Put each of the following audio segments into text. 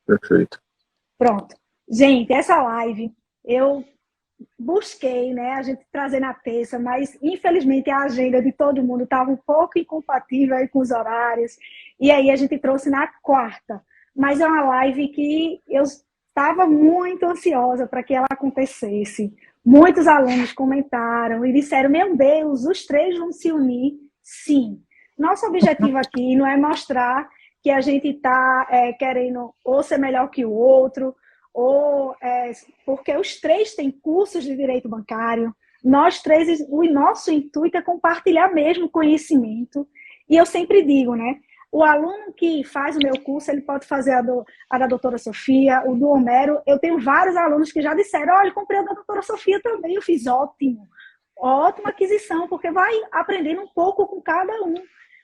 Perfeito. Pronto. Gente, essa live eu busquei, né, a gente trazer na terça, mas infelizmente a agenda de todo mundo estava um pouco incompatível aí com os horários, e aí a gente trouxe na quarta. Mas é uma live que eu estava muito ansiosa para que ela acontecesse. Muitos alunos comentaram e disseram, meu Deus, os três vão se unir? Sim. Nosso objetivo aqui não é mostrar que a gente está querendo ou ser melhor que o outro, ou porque os três têm cursos de direito bancário, nós três, o nosso intuito é compartilhar mesmo conhecimento, e eu sempre digo, né, o aluno que faz o meu curso, ele pode fazer a da doutora Sofia, o do Homero, eu tenho vários alunos que já disseram, olha, comprei a da doutora Sofia também, eu fiz ótimo, ótima aquisição, porque vai aprendendo um pouco com cada um,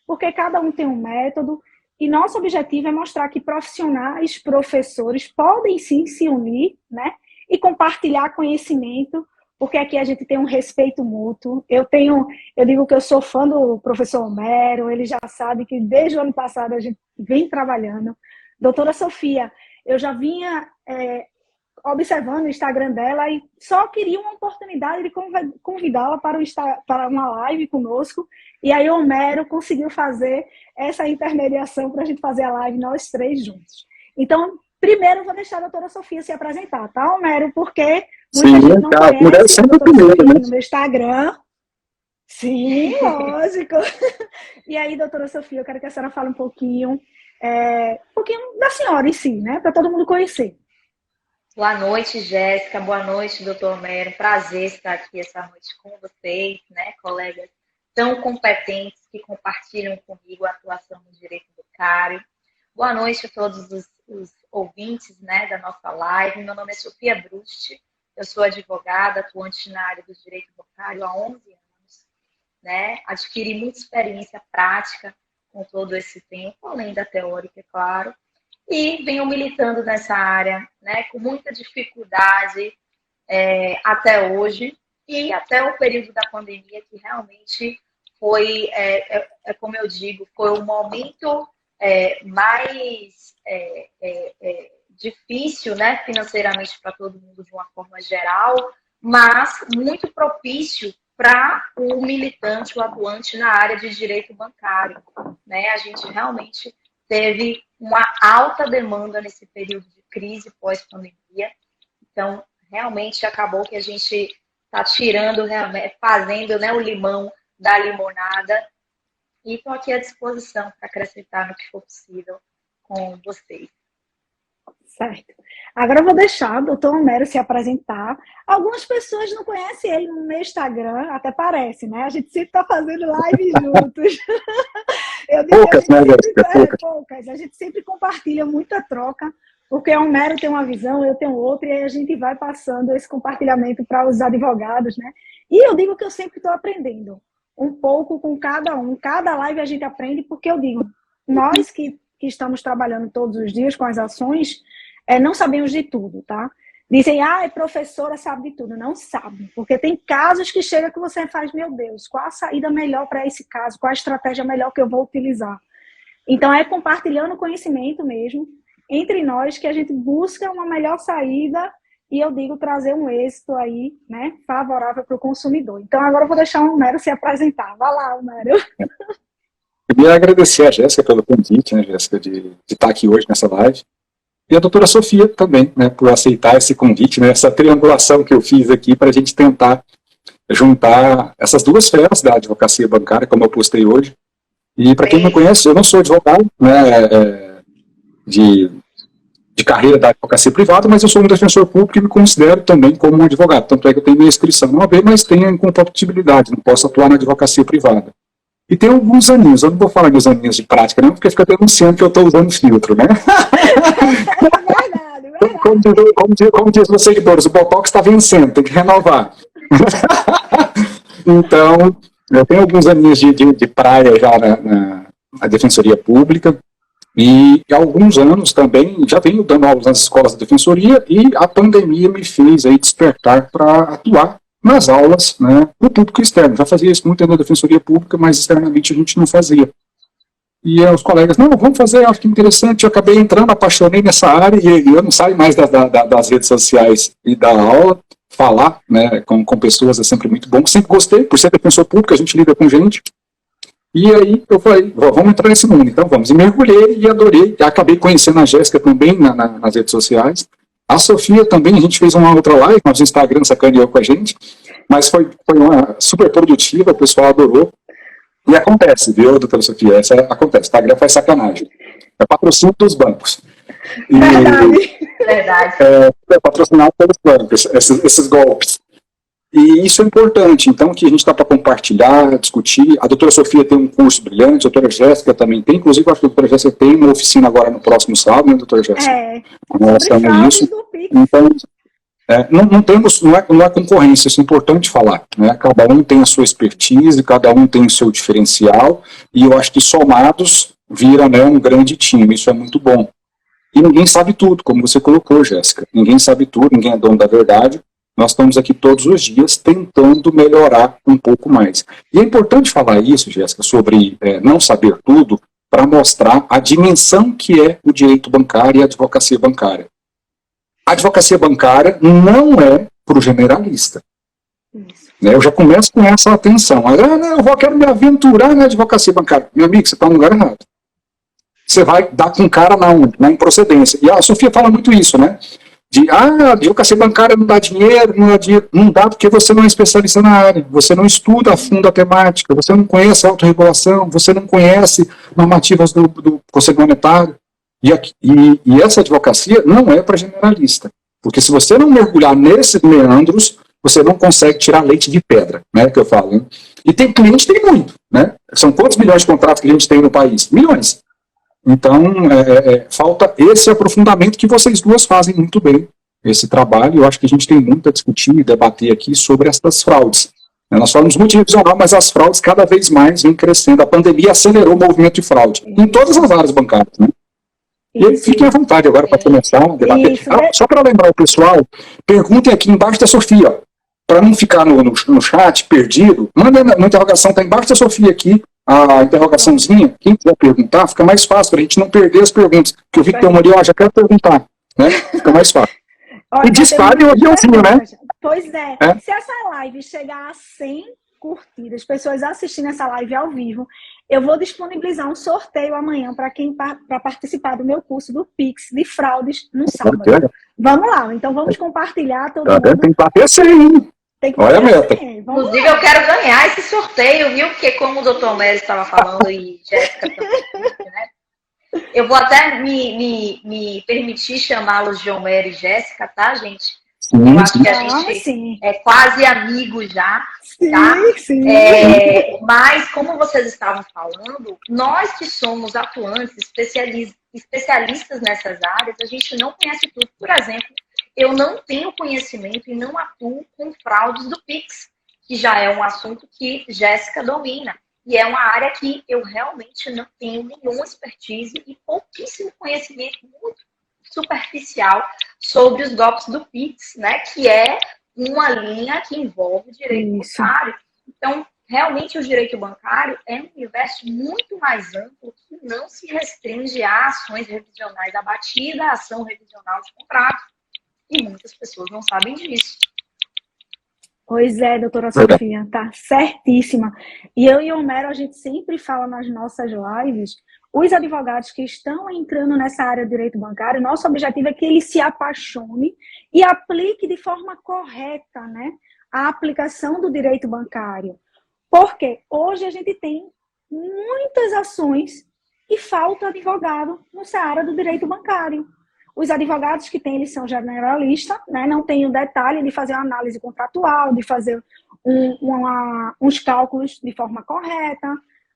porque cada um tem um método. E nosso objetivo é mostrar que profissionais, professores podem sim se unir, né? E compartilhar conhecimento, porque aqui a gente tem um respeito mútuo. Eu digo que eu sou fã do professor Homero, ele já sabe que desde o ano passado a gente vem trabalhando. Doutora Sofia, eu já vinha observando o Instagram dela e só queria uma oportunidade de convidá-la para uma live conosco. E aí o Homero conseguiu fazer essa intermediação para a gente fazer a live nós três juntos. Então, primeiro eu vou deixar a doutora Sofia se apresentar, tá, Homero? Porque muita gente não conhece a doutora Sofia no meu Instagram. Sim, lógico. E aí, doutora Sofia, eu quero que a senhora fale um pouquinho da senhora em si, né? Para todo mundo conhecer. Boa noite, Jéssica. Boa noite, doutor Homero. Prazer estar aqui essa noite com vocês, né, colegas tão competentes que compartilham comigo a atuação no direito bancário. Boa noite a todos os ouvintes, né, da nossa live. Meu nome é Sofia Brust, eu sou advogada, atuante na área do direito bancário há 11 anos. Né? Adquiri muita experiência prática com todo esse tempo, além da teórica, é claro. E venho militando nessa área, né, com muita dificuldade até hoje e até o período da pandemia, que realmente foi, como eu digo, foi o momento mais difícil, né, financeiramente para todo mundo de uma forma geral, mas muito propício para o militante, o atuante na área de direito bancário. Né? A gente realmente teve uma alta demanda nesse período de crise pós-pandemia. Então, realmente acabou que a gente está tirando, fazendo, né, o limão da limonada. E estou aqui à disposição para acrescentar no que for possível com vocês. Certo. Agora eu vou deixar o doutor Homero se apresentar. Algumas pessoas não conhecem ele no meu Instagram, até parece, né? A gente sempre está fazendo live juntos. Poucas, né, Jéssica? Poucas. A gente sempre compartilha muita troca, porque o Homero tem uma visão, eu tenho outra, e aí a gente vai passando esse compartilhamento para os advogados, né? E eu digo que eu sempre estou aprendendo um pouco com cada um. Cada live a gente aprende, porque eu digo, nós que estamos trabalhando todos os dias com as ações, não sabemos de tudo, tá? Dizem, professora sabe de tudo. Não sabe, porque tem casos que chega que você faz, meu Deus, qual a saída melhor para esse caso? Qual a estratégia melhor que eu vou utilizar? Então, é compartilhando conhecimento mesmo, entre nós, que a gente busca uma melhor saída e, eu digo, trazer um êxito aí, né, favorável para o consumidor. Então, agora eu vou deixar o Homero se apresentar. Vai lá, Homero. Eu queria agradecer a Jéssica pelo convite, né, Jéssica, de estar aqui hoje nessa live. E a doutora Sofia também, né, por aceitar esse convite, né, essa triangulação que eu fiz aqui para a gente tentar juntar essas duas feras da advocacia bancária, como eu postei hoje. E para quem não conhece, eu não sou advogado, né, de carreira da advocacia privada, mas eu sou um defensor público e me considero também como um advogado. Tanto é que eu tenho minha inscrição na OAB, mas tenho incompatibilidade, não posso atuar na advocacia privada. E tem alguns aninhos, eu não vou falar meus aninhos de prática, não, porque fica denunciando que eu estou usando filtro, né? Como diz os seguidores, o Botox está vencendo, tem que renovar. Então, eu tenho alguns aninhos de praia já na Defensoria Pública, e há alguns anos também já venho dando aulas nas escolas de defensoria, e a pandemia me fez aí despertar para atuar nas aulas, né, no público externo. Já fazia isso muito na Defensoria Pública, mas externamente a gente não fazia. E os colegas, não, vamos fazer, acho que interessante. Eu acabei entrando, apaixonei nessa área e eu não saio mais das redes sociais e da aula. Falar, né, com pessoas é sempre muito bom. Sempre gostei, por ser defensor público, a gente lida com gente. E aí eu falei, vamos entrar nesse mundo, então vamos. E mergulhei e adorei. E acabei conhecendo a Jéssica também nas redes sociais. A Sofia também, a gente fez uma outra live, mas o Instagram sacaneou com a gente. Mas foi uma super produtiva, o pessoal adorou. E acontece, viu, doutora Sofia? Acontece, o Instagram faz sacanagem. É patrocínio dos bancos. Verdade. É patrocinado pelos bancos, esses golpes. E isso é importante, então, que a gente está para compartilhar, discutir. A doutora Sofia tem um curso brilhante, a doutora Jéssica também tem, inclusive acho que a doutora Jéssica tem uma oficina agora no próximo sábado, né, doutora Jéssica? Com relação a isso. Então, não é concorrência, isso é importante falar, né? Cada um tem a sua expertise, cada um tem o seu diferencial, e eu acho que somados vira, né, um grande time, isso é muito bom. E ninguém sabe tudo, como você colocou, Jéssica. Ninguém sabe tudo, ninguém é dono da verdade. Nós estamos aqui todos os dias tentando melhorar um pouco mais. E é importante falar isso, Jéssica, sobre não saber tudo, para mostrar a dimensão que é o direito bancário e a advocacia bancária. A advocacia bancária não é para o generalista. Eu já começo com essa atenção. Eu quero me aventurar na advocacia bancária. Meu amigo, você está no lugar errado. Você vai dar com cara na improcedência. E a Sofia fala muito isso, né? A advocacia bancária não dá dinheiro, não dá porque você não é especialista na área, você não estuda a fundo a temática, você não conhece a autorregulação, você não conhece normativas do Conselho Monetário. E essa advocacia não é para generalista, porque se você não mergulhar nesses meandros, você não consegue tirar leite de pedra, né, que eu falo. Né? E tem muito, né? São quantos milhões de contratos que a gente tem no país? Milhões. Então, falta esse aprofundamento que vocês duas fazem muito bem, esse trabalho. Eu acho que a gente tem muito a discutir e debater aqui sobre essas fraudes. Nós falamos muito de revisional, mas as fraudes cada vez mais vêm crescendo. A pandemia acelerou o movimento de fraude, em todas as áreas bancárias. Né? E aí, fiquem à vontade agora para começar a debater. Só para lembrar o pessoal, perguntem aqui embaixo da Sofia, para não ficar no chat perdido, manda na interrogação, está embaixo da Sofia aqui, a interrogaçãozinha, quem quiser perguntar, fica mais fácil para a gente não perder as perguntas. Porque eu vi que tem uma ali, já quero perguntar, né? Fica mais fácil. Olha, e dispare o aviãozinho, né? Pois é. Se essa live chegar a 100 curtidas, pessoas assistindo essa live ao vivo, eu vou disponibilizar um sorteio amanhã para participar do meu curso do Pix de fraudes no sábado. Vamos lá, então vamos compartilhar todo mundo. Tem que bater 100, olha a meta. Inclusive, eu quero ganhar esse sorteio, viu? Porque como o doutor Mério estava falando e Jéssica também, né? Eu vou até me permitir chamá-los de Homero e Jéssica, tá, gente? Eu acho que a gente é quase amigo já, tá? Sim. Mas, como vocês estavam falando, nós que somos atuantes, especialistas nessas áreas, a gente não conhece tudo. Por exemplo, eu não tenho conhecimento e não atuo com fraudes do Pix, que já é um assunto que Jéssica domina. E é uma área que eu realmente não tenho nenhuma expertise e pouquíssimo conhecimento, muito superficial, sobre os golpes do Pix, né? Que é uma linha que envolve o direito bancário. Então, realmente, o direito bancário é um universo muito mais amplo que não se restringe a ações revisionais da batida, a ação revisional de contrato. E muitas pessoas não sabem disso. Pois é, doutora Sofia, tá certíssima. E eu e o Homero, a gente sempre fala nas nossas lives, os advogados que estão entrando nessa área de direito bancário, nosso objetivo é que ele se apaixone e aplique de forma correta, né, a aplicação do direito bancário. Porque hoje a gente tem muitas ações e falta advogado nessa área do direito bancário. Os advogados que tem, eles são generalistas, né? Não tem o detalhe de fazer uma análise contratual, de fazer uns cálculos de forma correta,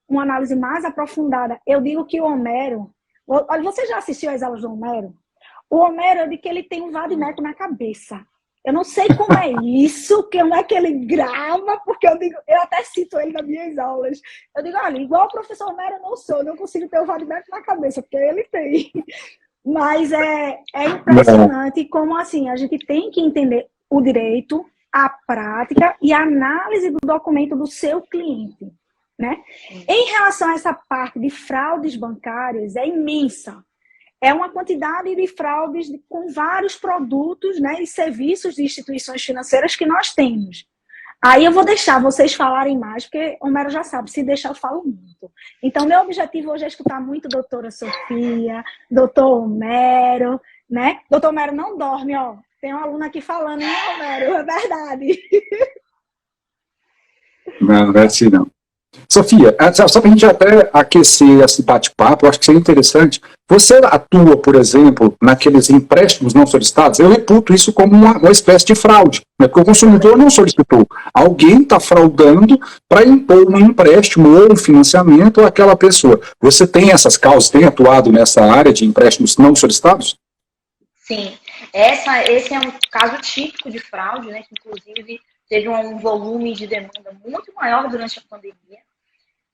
uma análise mais aprofundada. Eu digo que o Homero... Olha, você já assistiu às aulas do Homero? O Homero, eu digo que ele tem um vadimeco na cabeça. Eu não sei como é isso, como é que ele grava, porque eu até cito ele nas minhas aulas. Eu digo, olha, igual o professor Homero eu não sou, eu não consigo ter o vadimeco na cabeça, porque ele tem... Mas é impressionante como, assim, a gente tem que entender o direito, a prática e a análise do documento do seu cliente. né? Em relação a essa parte de fraudes bancárias, é imensa. É uma quantidade de fraudes com vários produtos, né, e serviços de instituições financeiras que nós temos. Aí eu vou deixar vocês falarem mais, porque Homero já sabe, se deixar eu falo muito. Então, meu objetivo hoje é escutar muito doutora Sofia, doutor Homero, né? Doutor Homero não dorme, ó. Tem um aluno aqui falando, hein, Homero? É verdade. Não, não é assim não. Sofia, só para a gente até aquecer esse bate-papo, eu acho que seria interessante. Você atua, por exemplo, naqueles empréstimos não solicitados? Eu reputo isso como uma espécie de fraude, né? Porque o consumidor não solicitou. Alguém está fraudando para impor um empréstimo ou um financiamento àquela pessoa. Você tem essas causas, tem atuado nessa área de empréstimos não solicitados? Sim, esse é um caso típico de fraude, né? Que inclusive teve um volume de demanda muito maior durante a pandemia,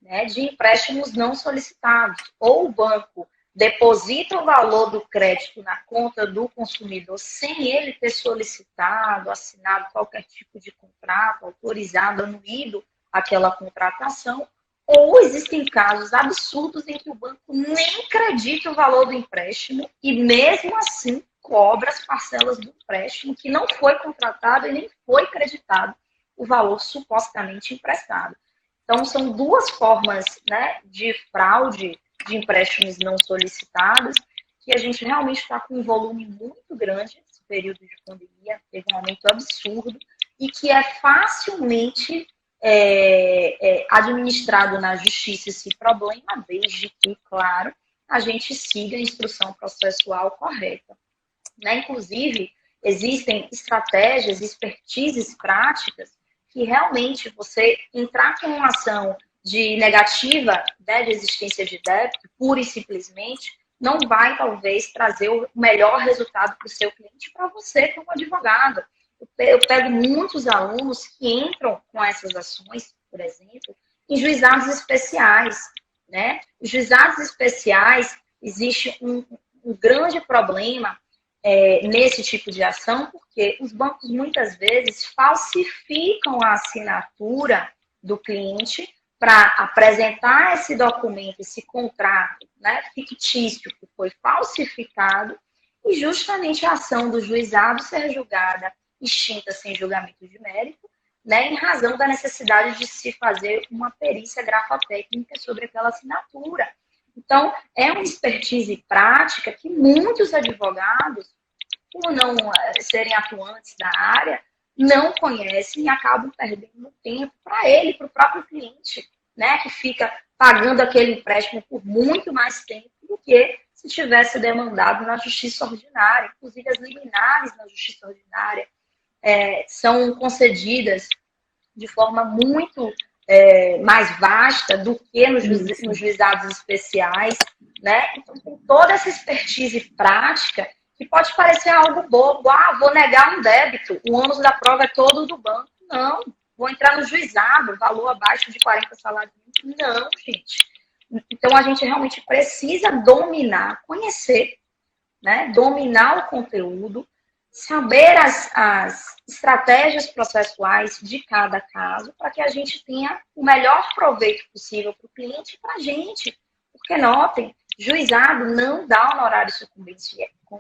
né, de empréstimos não solicitados. Ou o banco deposita o valor do crédito na conta do consumidor sem ele ter solicitado, assinado qualquer tipo de contrato, autorizado, anuído aquela contratação, ou existem casos absurdos em que o banco nem acredita o valor do empréstimo e mesmo assim cobra as parcelas do empréstimo que não foi contratado e nem foi creditado o valor supostamente emprestado. Então, são duas formas, né, de fraude de empréstimos não solicitados que a gente realmente está com um volume muito grande nesse período de pandemia, teve um aumento absurdo e que é facilmente administrado na justiça esse problema, desde que, claro, a gente siga a instrução processual correta. Né? Inclusive, existem estratégias, expertises práticas que realmente você entrar com uma ação de negativa, né, de existência de débito, pura e simplesmente, não vai, talvez, trazer o melhor resultado para o seu cliente, para você como advogado. Eu pego muitos alunos que entram com essas ações, por exemplo, em juizados especiais. Né? Os juizados especiais, existe um grande problema nesse tipo de ação, porque os bancos muitas vezes falsificam a assinatura do cliente para apresentar esse documento, esse contrato, né, fictício que foi falsificado e justamente a ação do juizado ser julgada extinta sem julgamento de mérito, né, em razão da necessidade de se fazer uma perícia grafotécnica sobre aquela assinatura. Então, é uma expertise prática que muitos advogados, por não serem atuantes da área, não conhecem e acabam perdendo tempo para ele, para o próprio cliente, né, que fica pagando aquele empréstimo por muito mais tempo do que se tivesse demandado na justiça ordinária. Inclusive, as liminares na justiça ordinária são concedidas de forma muito mais vasta do que nos juizados especiais, né? Então, tem toda essa expertise prática que pode parecer algo bobo. Vou negar um débito, o ônus da prova é todo do banco. Não, vou entrar no juizado, valor abaixo de 40 salários mínimos. Não, gente. Então, a gente realmente precisa dominar, conhecer, né? Dominar o conteúdo, saber as estratégias processuais de cada caso para que a gente tenha o melhor proveito possível para o cliente e para a gente. Porque, notem, juizado não dá honorários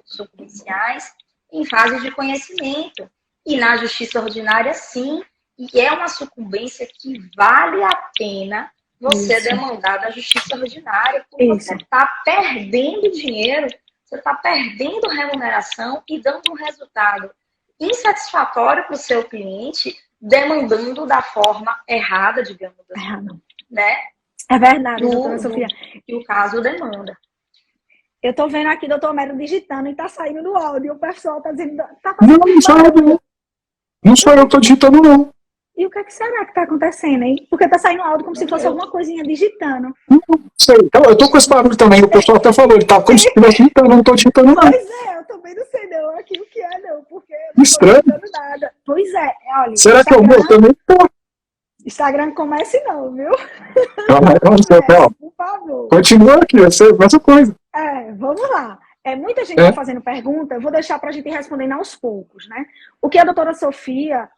sucumbenciais em fase de conhecimento. E na justiça ordinária, sim. E é uma sucumbência que vale a pena você demandar da justiça ordinária, porque você está perdendo dinheiro, você está perdendo remuneração e dando um resultado insatisfatório para o seu cliente, demandando da forma errada, digamos assim, né? É verdade, doutora Sofia. E o caso demanda. Eu estou vendo aqui o doutor Homero digitando e está saindo do áudio. O pessoal está dizendo... Não sou eu que estou digitando, não. E o que será que está acontecendo, hein? Porque está saindo áudio como se fosse alguma coisinha digitando. Não sei. Então, eu estou com esse barulho também. O pessoal até falou, ele está como se estivesse digitando, não estou digitando, não. Pois é, eu também não sei não aqui o que é, não. Porque eu não estou digitando nada. Pois é, olha... Será que eu também estou? Instagram comece não, viu? Por favor. Continua aqui, eu sei, mesma coisa. Vamos lá. Muita gente está fazendo pergunta, eu vou deixar para a gente ir respondendo aos poucos, né? O que a doutora Sofia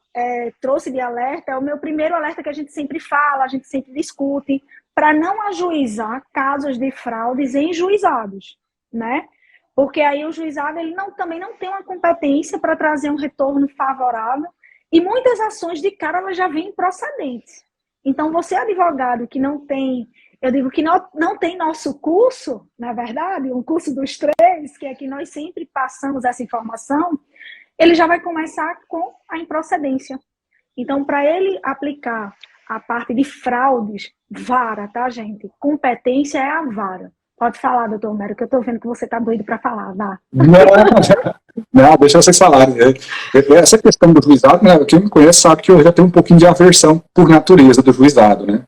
trouxe de alerta é o meu primeiro alerta que a gente sempre fala, a gente sempre discute, para não ajuizar casos de fraudes em juizados, né? Porque aí o juizado ele também não tem uma competência para trazer um retorno favorável e muitas ações de cara elas já vêm procedentes. Então, você advogado que não tem, eu digo que não tem nosso curso, na verdade, um curso dos três, que é que nós sempre passamos essa informação, ele já vai começar com a improcedência. Então, para ele aplicar a parte de fraudes, vara, tá, gente? Competência é a vara. Pode falar, doutor Homero, que eu estou vendo que você está doido para falar, vá. Não, deixa vocês falarem. Essa questão do juizado, né, quem me conhece sabe que eu já tenho um pouquinho de aversão por natureza do juizado, né?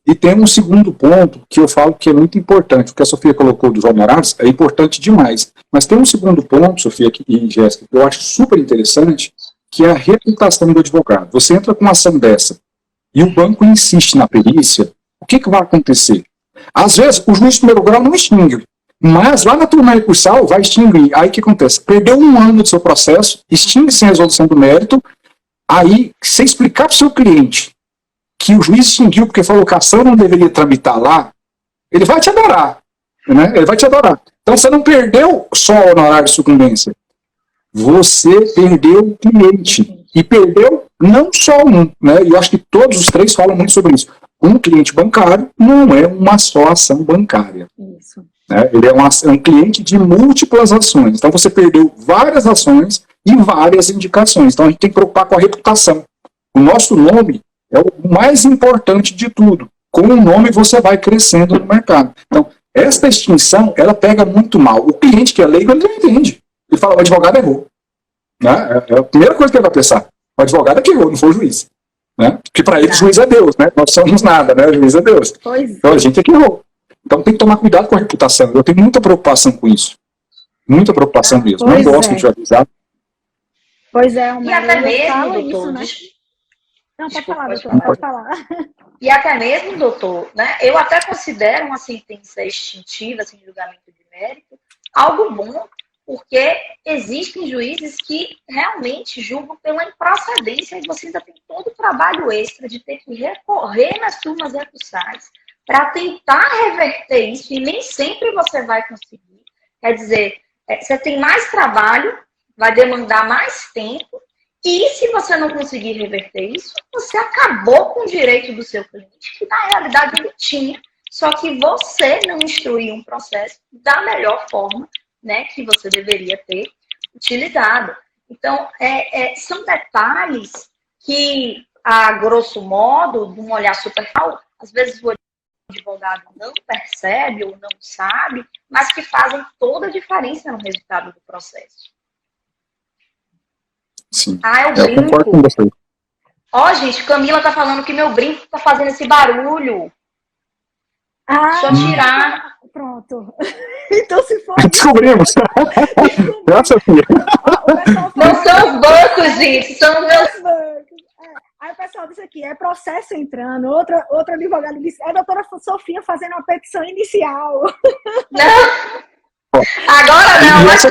E tem um segundo ponto que eu falo que é muito importante. O que a Sofia colocou dos honorários é importante demais. Mas tem um segundo ponto, Sofia e Jéssica, que eu acho super interessante, que é a reputação do advogado. Você entra com uma ação dessa e o banco insiste na perícia, o que vai acontecer? Às vezes, o juiz de primeiro grau não extingue, mas lá na turma recursal vai extinguir. Aí o que acontece? Perdeu um ano do seu processo, extingue sem resolução do mérito, aí, se explicar para o seu cliente que o juiz extinguiu porque falou que a ação não deveria tramitar lá, ele vai te adorar, né? Ele vai te adorar. Então, você não perdeu só o honorário de sucumbência, você perdeu o cliente, e perdeu não só um, né? E eu acho que todos os três falam muito sobre isso. Um cliente bancário não é uma só ação bancária. Isso. Né? Ele é um cliente de múltiplas ações. Então, você perdeu várias ações e várias indicações. Então, a gente tem que preocupar com a reputação. O nosso nome é o mais importante de tudo. Com o nome, você vai crescendo no mercado. Então, esta extinção, ela pega muito mal. O cliente que é leigo, ele não entende. Ele fala, o advogado errou. Né? É a primeira coisa que ele vai pensar. O advogado é que errou, não foi o juiz. Né? Porque para ele o juiz é Deus, né? Nós somos nada, né? O juiz é Deus. Então a gente é que errou. Então tem que tomar cuidado com a reputação. Eu tenho muita preocupação com isso. Muita preocupação mesmo. Não gosto de avisar. Pois é, e até mesmo, doutor. Isso, né? Não, pode falar, doutor, pode falar. E até mesmo, doutor, né? Eu até considero uma sentença extintiva, assim, de julgamento de mérito, algo bom, porque existem juízes que realmente julgam pela improcedência e você ainda tem todo o trabalho extra de ter que recorrer nas turmas recursais para tentar reverter isso e nem sempre você vai conseguir. Quer dizer, você tem mais trabalho, vai demandar mais tempo e se você não conseguir reverter isso, você acabou com o direito do seu cliente, que na realidade ele tinha, só que você não instruiu um processo da melhor forma, né, que você deveria ter utilizado. Então, são detalhes que, a grosso modo, de um olhar superficial, às vezes o advogado não percebe ou não sabe, mas que fazem toda a diferença no resultado do processo. Sim. Ah, eu concordo com você. Ó, gente, Camila tá falando que meu brinco tá fazendo esse barulho. Deixa eu tirar. Pronto. Então, se for. Descobrimos. Nossa, não são os bancos, gente. São os meus bancos. Aí o pessoal disse aqui, é processo entrando. Outra advogada disse, é a doutora Sofia fazendo uma petição inicial. Não. Agora não, mas tá.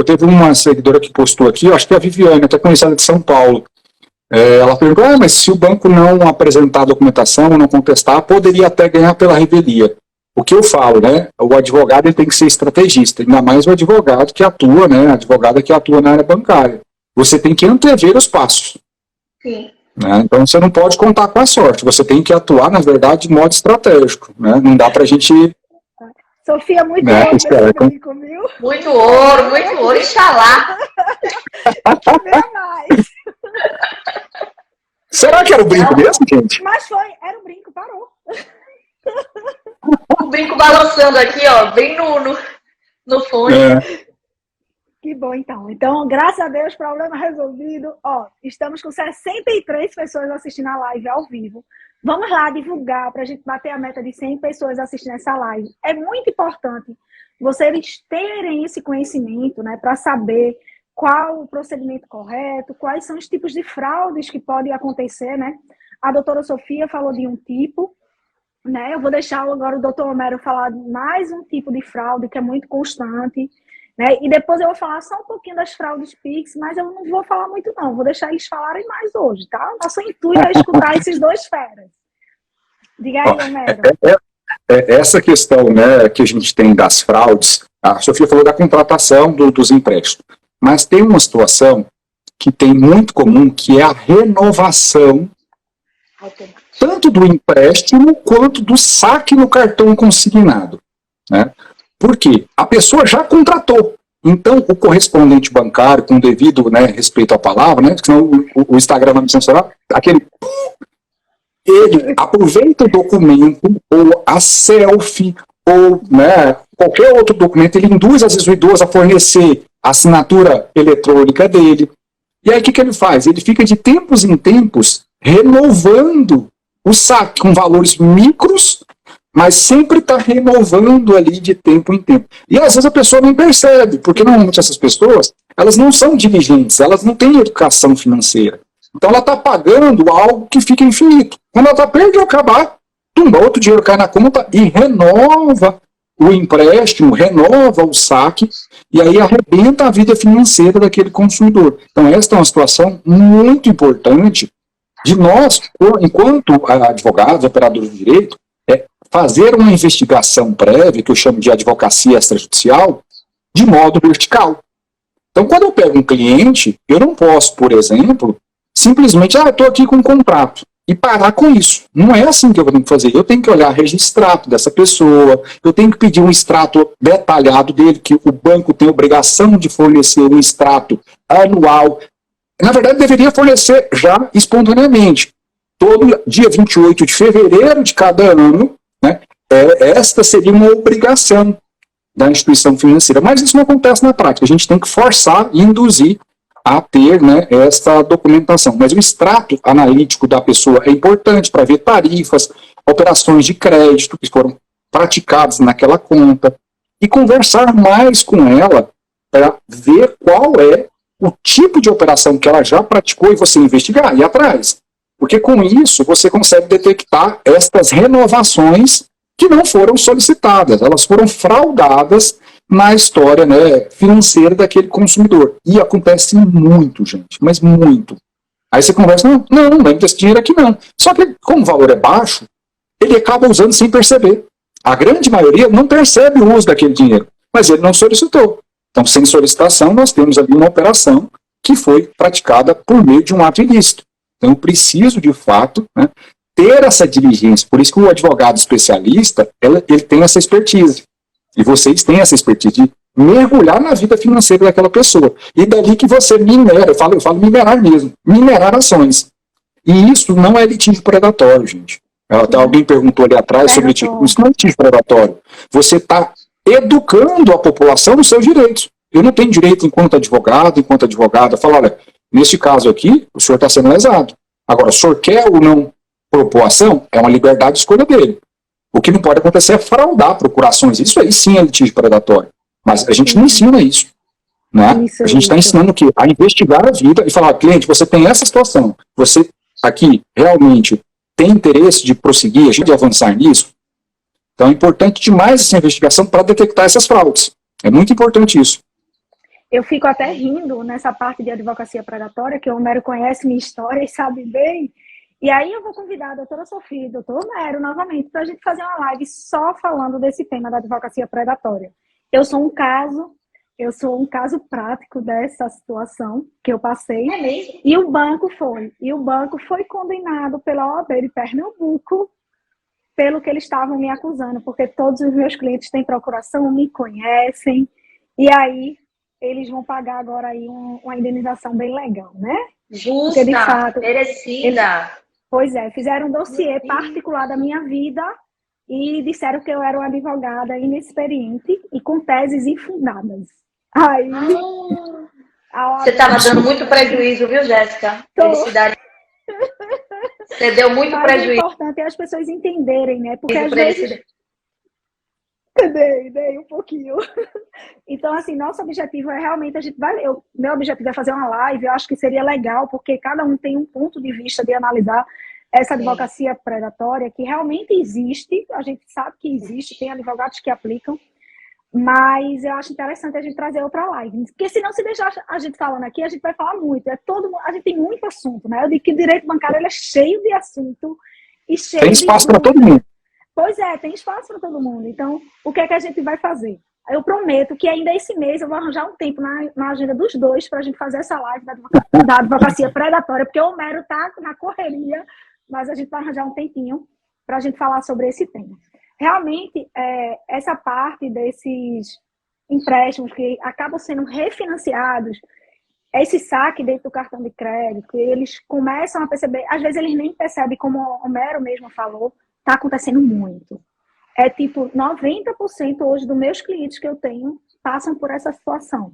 Teve uma seguidora que postou aqui, eu acho que é a Viviane, até conhecida de São Paulo. Ela perguntou, mas se o banco não apresentar a documentação, não contestar, poderia até ganhar pela revelia. O que eu falo, né? O advogado ele tem que ser estrategista, ainda mais o advogado que atua, né? A advogada que atua na área bancária. Você tem que antever os passos. Sim. Né? Então você não pode contar com a sorte, você tem que atuar, na verdade, de modo estratégico. Né? Não dá pra gente. Sofia, muito ouro nesse brinco, viu? Muito ouro, Inxalá. mais. Será que era o brinco mesmo, gente? Mas foi, era o brinco, parou. O brinco balançando aqui, ó, bem no fone. Que bom, então. Então, graças a Deus, problema resolvido. Ó, estamos com 63 pessoas assistindo a live ao vivo. Vamos lá divulgar para a gente bater a meta de 100 pessoas assistindo essa live. É muito importante vocês terem esse conhecimento, né, para saber qual o procedimento correto, quais são os tipos de fraudes que podem acontecer, né? A doutora Sofia falou de um tipo, né? Eu vou deixar agora o doutor Homero falar de mais um tipo de fraude que é muito constante, né? E depois eu vou falar só um pouquinho das fraudes Pix, mas eu não vou falar muito não, vou deixar eles falarem mais hoje, tá? Nosso intuito é escutar esses dois feras. Diga aí, Homero. Essa questão, né, que a gente tem das fraudes, a Sofia falou da contratação dos empréstimos, mas tem uma situação que tem muito comum, que é a renovação tanto do empréstimo quanto do saque no cartão consignado, né? Por quê? A pessoa já contratou. Então, o correspondente bancário, com devido, né, respeito à palavra, né, senão o Instagram vai me censurar, aquele... Ele aproveita o documento, ou a selfie, ou, né, qualquer outro documento, ele induz, às vezes, o idoso a fornecer a assinatura eletrônica dele. E aí, o que ele faz? Ele fica de tempos em tempos renovando o saque com valores micros, mas sempre está renovando ali de tempo em tempo. E às vezes a pessoa nem percebe, porque normalmente essas pessoas, elas não são diligentes, elas não têm educação financeira. Então ela está pagando algo que fica infinito. Quando ela está perto de acabar, tumba, outro dinheiro cai na conta e renova o empréstimo, renova o saque, e aí arrebenta a vida financeira daquele consumidor. Então esta é uma situação muito importante de nós, enquanto advogados, operadores de direito, fazer uma investigação prévia, que eu chamo de advocacia extrajudicial, de modo vertical. Então, quando eu pego um cliente, eu não posso, por exemplo, simplesmente, estou aqui com um contrato, e parar com isso. Não é assim que eu tenho que fazer. Eu tenho que olhar registro dessa pessoa, eu tenho que pedir um extrato detalhado dele, que o banco tem obrigação de fornecer um extrato anual. Na verdade, deveria fornecer já espontaneamente. Todo dia 28 de fevereiro de cada ano, né, esta seria uma obrigação da instituição financeira. Mas isso não acontece na prática. A gente tem que forçar e induzir a ter, né, essa documentação. Mas o extrato analítico da pessoa é importante para ver tarifas, operações de crédito que foram praticadas naquela conta, e conversar mais com ela para ver qual é o tipo de operação que ela já praticou e você investigar, e atrás. Porque com isso você consegue detectar estas renovações que não foram solicitadas, elas foram fraudadas na história, né, financeira daquele consumidor. E acontece muito, gente, mas muito. Aí você conversa, não lembro desse dinheiro aqui não. Só que como o valor é baixo, ele acaba usando sem perceber. A grande maioria não percebe o uso daquele dinheiro, mas ele não solicitou. Então, sem solicitação, nós temos ali uma operação que foi praticada por meio de um ato ilícito. Então, eu preciso, de fato, né, ter essa diligência. Por isso que o advogado especialista, ele tem essa expertise. E vocês têm essa expertise de mergulhar na vida financeira daquela pessoa. E dali que você minera, eu falo minerar mesmo, minerar ações. E isso não é litígio predatório, gente. Alguém perguntou ali atrás sobre litígio. Isso não é litígio predatório. Você está educando a população nos seus direitos. Eu não tenho direito, enquanto advogada, falar, olha, neste caso aqui, o senhor está sendo lesado. Agora, o senhor quer ou não propor ação, é uma liberdade de escolha dele. O que não pode acontecer é fraudar procurações. Isso aí sim é litígio predatório. Mas a gente não ensina isso. Né? A gente está ensinando o quê? A investigar a vida e falar, cliente, você tem essa situação. Você aqui realmente tem interesse de prosseguir, a gente avançar nisso? Então é importante demais essa investigação para detectar essas fraudes. É muito importante isso. Eu fico até rindo nessa parte de advocacia predatória, que o Homero conhece minha história e sabe bem. E aí eu vou convidar a doutora Sofia e o doutor Homero novamente para a gente fazer uma live só falando desse tema da advocacia predatória. Eu sou um caso prático dessa situação que eu passei. É mesmo? E o banco foi condenado pela OAB de Pernambuco pelo que eles estavam me acusando, porque todos os meus clientes têm procuração, me conhecem, e aí eles vão pagar agora aí uma indenização bem legal, né? Justa, porque, de fato, merecida. Pois é, fizeram um dossiê particular da minha vida e disseram que eu era uma advogada inexperiente e com teses infundadas. Aí, você estava dando muito prejuízo, viu, Jéssica? Felicidade. Você deu muito prejuízo. O importante é as pessoas entenderem, né? Porque às vezes... Dei um pouquinho. Então, assim, nosso objetivo é realmente, meu objetivo é fazer uma live, eu acho que seria legal, porque cada um tem um ponto de vista de analisar essa advocacia predatória, que realmente existe, a gente sabe que existe, tem advogados que aplicam, Mas eu acho interessante a gente trazer outra live. Porque senão, se deixar a gente falando aqui, a gente vai falar muito. A gente tem muito assunto, né? Eu digo que o direito bancário ele é cheio de assunto e cheio Tem espaço para todo mundo. Pois é, tem espaço para todo mundo. Então, o que é que a gente vai fazer? Eu prometo que ainda esse mês eu vou arranjar um tempo na agenda dos dois para a gente fazer essa live da advocacia predatória, porque o Homero está na correria, mas a gente vai arranjar um tempinho para a gente falar sobre esse tema. Realmente, essa parte desses empréstimos que acabam sendo refinanciados, esse saque dentro do cartão de crédito, eles começam a perceber, às vezes eles nem percebem, como o Homero mesmo falou, está acontecendo muito. É tipo, 90% hoje dos meus clientes que eu tenho passam por essa situação.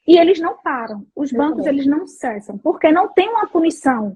E eles não param. Os bancos, eles não cessam. Porque não tem uma punição,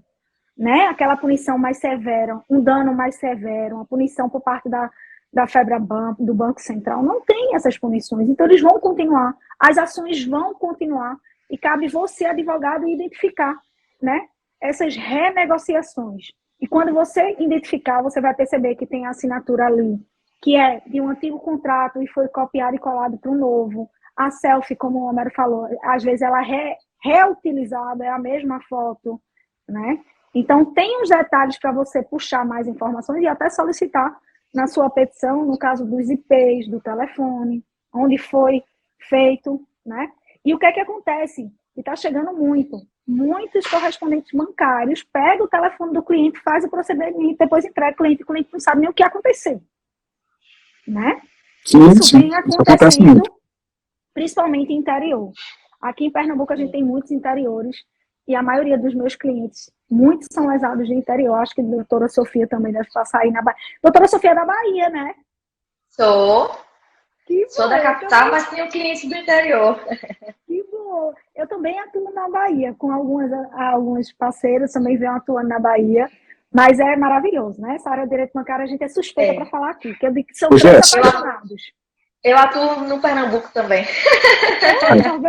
né? Aquela punição mais severa, um dano mais severo, uma punição por parte da FEBRABAN, do Banco Central. Não tem essas punições. Então, eles vão continuar. As ações vão continuar. E cabe você, advogado, identificar, né? Essas renegociações. E quando você identificar, você vai perceber que tem a assinatura ali, que é de um antigo contrato e foi copiado e colado para um novo. A selfie, como o Homero falou, às vezes ela é reutilizada, é a mesma foto, né? Então, tem os detalhes para você puxar mais informações e até solicitar na sua petição, no caso dos IPs, do telefone, onde foi feito, né? E o que é que acontece? E está chegando muitos correspondentes bancários pegam o telefone do cliente, faz o procedimento, depois entrega o cliente não sabe nem o que aconteceu. Né? Isso vem acontecendo, principalmente em interior. Aqui em Pernambuco a gente tem muitos interiores e a maioria dos meus clientes, muitos são lesados de interior. Acho que a doutora Sofia também deve passar aí na Bahia. Doutora Sofia é da Bahia, né? Sou. Que Sou bom, da capital, mas tenho clientes do interior. Que bom. Eu também atuo na Bahia, com alguns parceiros também venho atuando na Bahia. Mas é maravilhoso, né? Essa área de direito bancário a gente é suspeita para falar aqui, porque eu digo que são três apaixonados. Eu atuo no Pernambuco também. Tá vendo?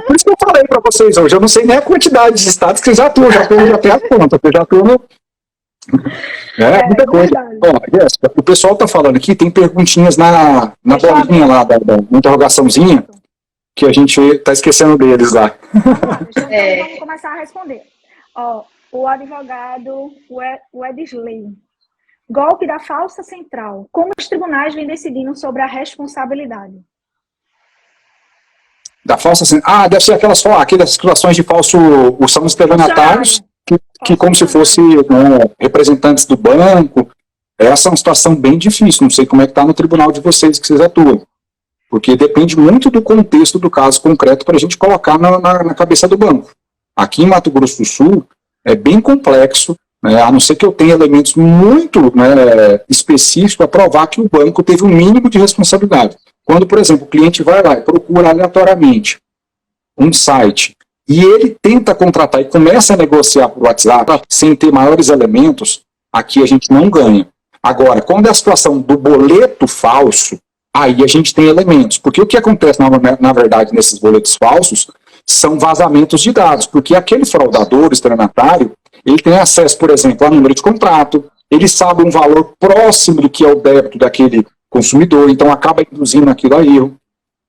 Por isso que eu falei para vocês hoje, eu não sei nem a quantidade de estados que vocês atuam, já tem a conta, eu já atuo no... muita coisa. Bom, Jéssica, o pessoal está falando aqui, tem perguntinhas na bolinha lá, da interrogaçãozinha, que a gente está esquecendo deles lá. Vamos começar a responder. Ó, o advogado, o Edisley. Golpe da falsa central. Como os tribunais vêm decidindo sobre a responsabilidade? Da falsa central? Deve ser aquelas situações de falso... São os estelionatários, que como se fossem representantes do banco. Essa é uma situação bem difícil. Não sei como é que está no tribunal de vocês, que vocês atuam. Porque depende muito do contexto do caso concreto para a gente colocar na cabeça do banco. Aqui em Mato Grosso do Sul, é bem complexo, né, a não ser que eu tenha elementos muito específicos para provar que o banco teve um mínimo de responsabilidade. Quando, por exemplo, o cliente vai lá e procura aleatoriamente um site e ele tenta contratar e começa a negociar por WhatsApp sem ter maiores elementos, aqui a gente não ganha. Agora, quando é a situação do boleto falso, aí a gente tem elementos. Porque o que acontece, na verdade, nesses boletos falsos, são vazamentos de dados, porque aquele fraudador, estelionatário, ele tem acesso, por exemplo, a número de contrato, ele sabe um valor próximo do que é o débito daquele consumidor, então acaba induzindo aquilo a erro.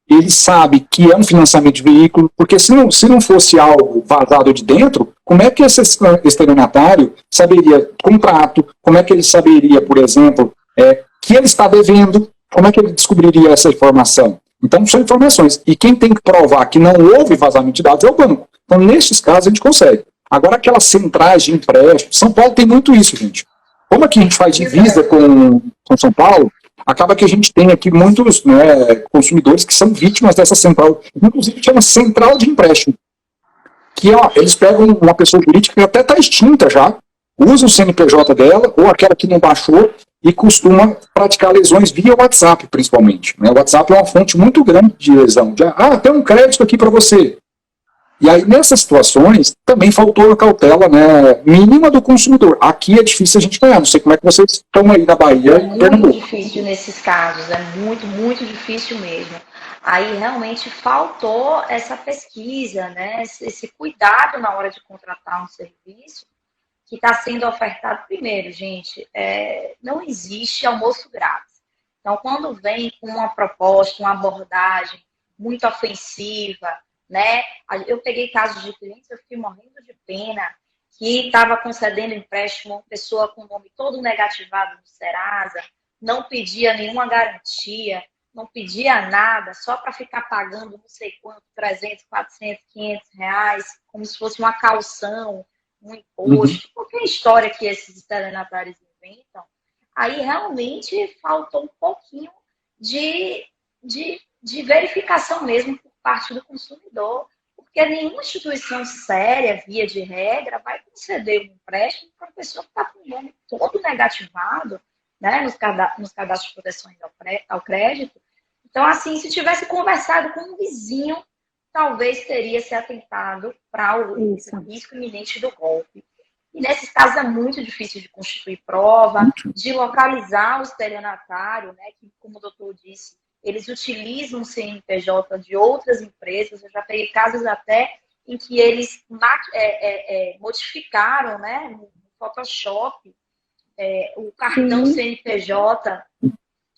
Ele sabe que é um financiamento de veículo, porque se não fosse algo vazado de dentro, como é que esse estelionatário saberia contrato, como é que ele saberia, por exemplo, que ele está devendo, como é que ele descobriria essa informação? Então, são informações. E quem tem que provar que não houve vazamento de dados é o banco. Então, nesses casos, a gente consegue. Agora, aquelas centrais de empréstimo, São Paulo tem muito isso, gente. Como aqui a gente faz divisa com São Paulo, acaba que a gente tem aqui muitos consumidores que são vítimas dessa central. Inclusive, chama central de empréstimo. Que eles pegam uma pessoa jurídica que até está extinta já, usa o CNPJ dela, ou aquela que não baixou, e costuma praticar lesões via WhatsApp, principalmente. O WhatsApp é uma fonte muito grande de lesão. Tem um crédito aqui para você. E aí, nessas situações, também faltou a cautela mínima do consumidor. Aqui é difícil a gente ganhar. Não sei como é que vocês estão aí na Bahia e Pernambuco. É muito difícil nesses casos. É muito, muito difícil mesmo. Aí, realmente, faltou essa pesquisa, né? Esse cuidado na hora de contratar um serviço que está sendo ofertado. Primeiro, gente, não existe almoço grátis. Então, quando vem com uma proposta, uma abordagem muito ofensiva, né? Eu peguei casos de clientes, eu fiquei morrendo de pena, que estava concedendo empréstimo a uma pessoa com o nome todo negativado do Serasa, não pedia nenhuma garantia, não pedia nada, só para ficar pagando não sei quanto, 300, 400, 500 reais, como se fosse uma caução, um imposto, qualquer história que esses estelionatários inventam. Aí realmente faltou um pouquinho de verificação mesmo por parte do consumidor, porque nenhuma instituição séria, via de regra, vai conceder um empréstimo para uma pessoa que está com o nome todo negativado, né, nos cadastros de proteção ao crédito. Então, assim, se tivesse conversado com um vizinho, talvez teria se atentado para o risco iminente do golpe. E nesses casos é muito difícil de constituir prova, de localizar o estelionatário, né, que, como o doutor disse, eles utilizam o CNPJ de outras empresas. Eu já peguei casos até em que eles modificaram, né, no Photoshop, o cartão CNPJ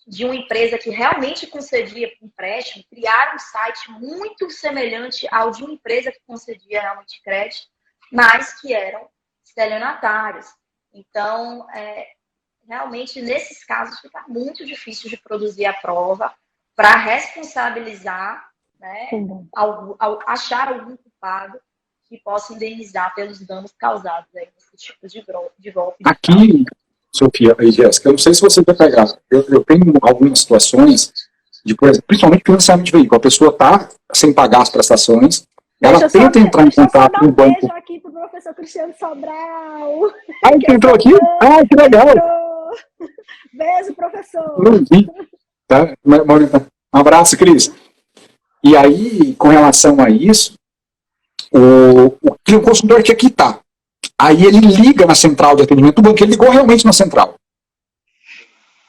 de uma empresa que realmente concedia empréstimo, criaram um site muito semelhante ao de uma empresa que concedia realmente crédito, mas que eram estelionatários. Então, realmente, nesses casos, fica muito difícil de produzir a prova para responsabilizar, né, achar algum culpado que possa indenizar pelos danos causados aí nesse tipo de golpe. Aqui, Sofia e Jéssica, eu não sei se você vai pegar, eu tenho algumas situações, de coisa, principalmente financiamento de veículo, a pessoa está sem pagar as prestações, ela tenta entrar em contato com o banco. Um beijo aqui para o professor Cristiano Sobral. Ele entrou aqui? Que legal! Beijo, professor! Não vi. Tá? Um abraço, Cris. E aí, com relação a isso, o consumidor quer quitar. Aí ele liga na central de atendimento do banco, ele ligou realmente na central.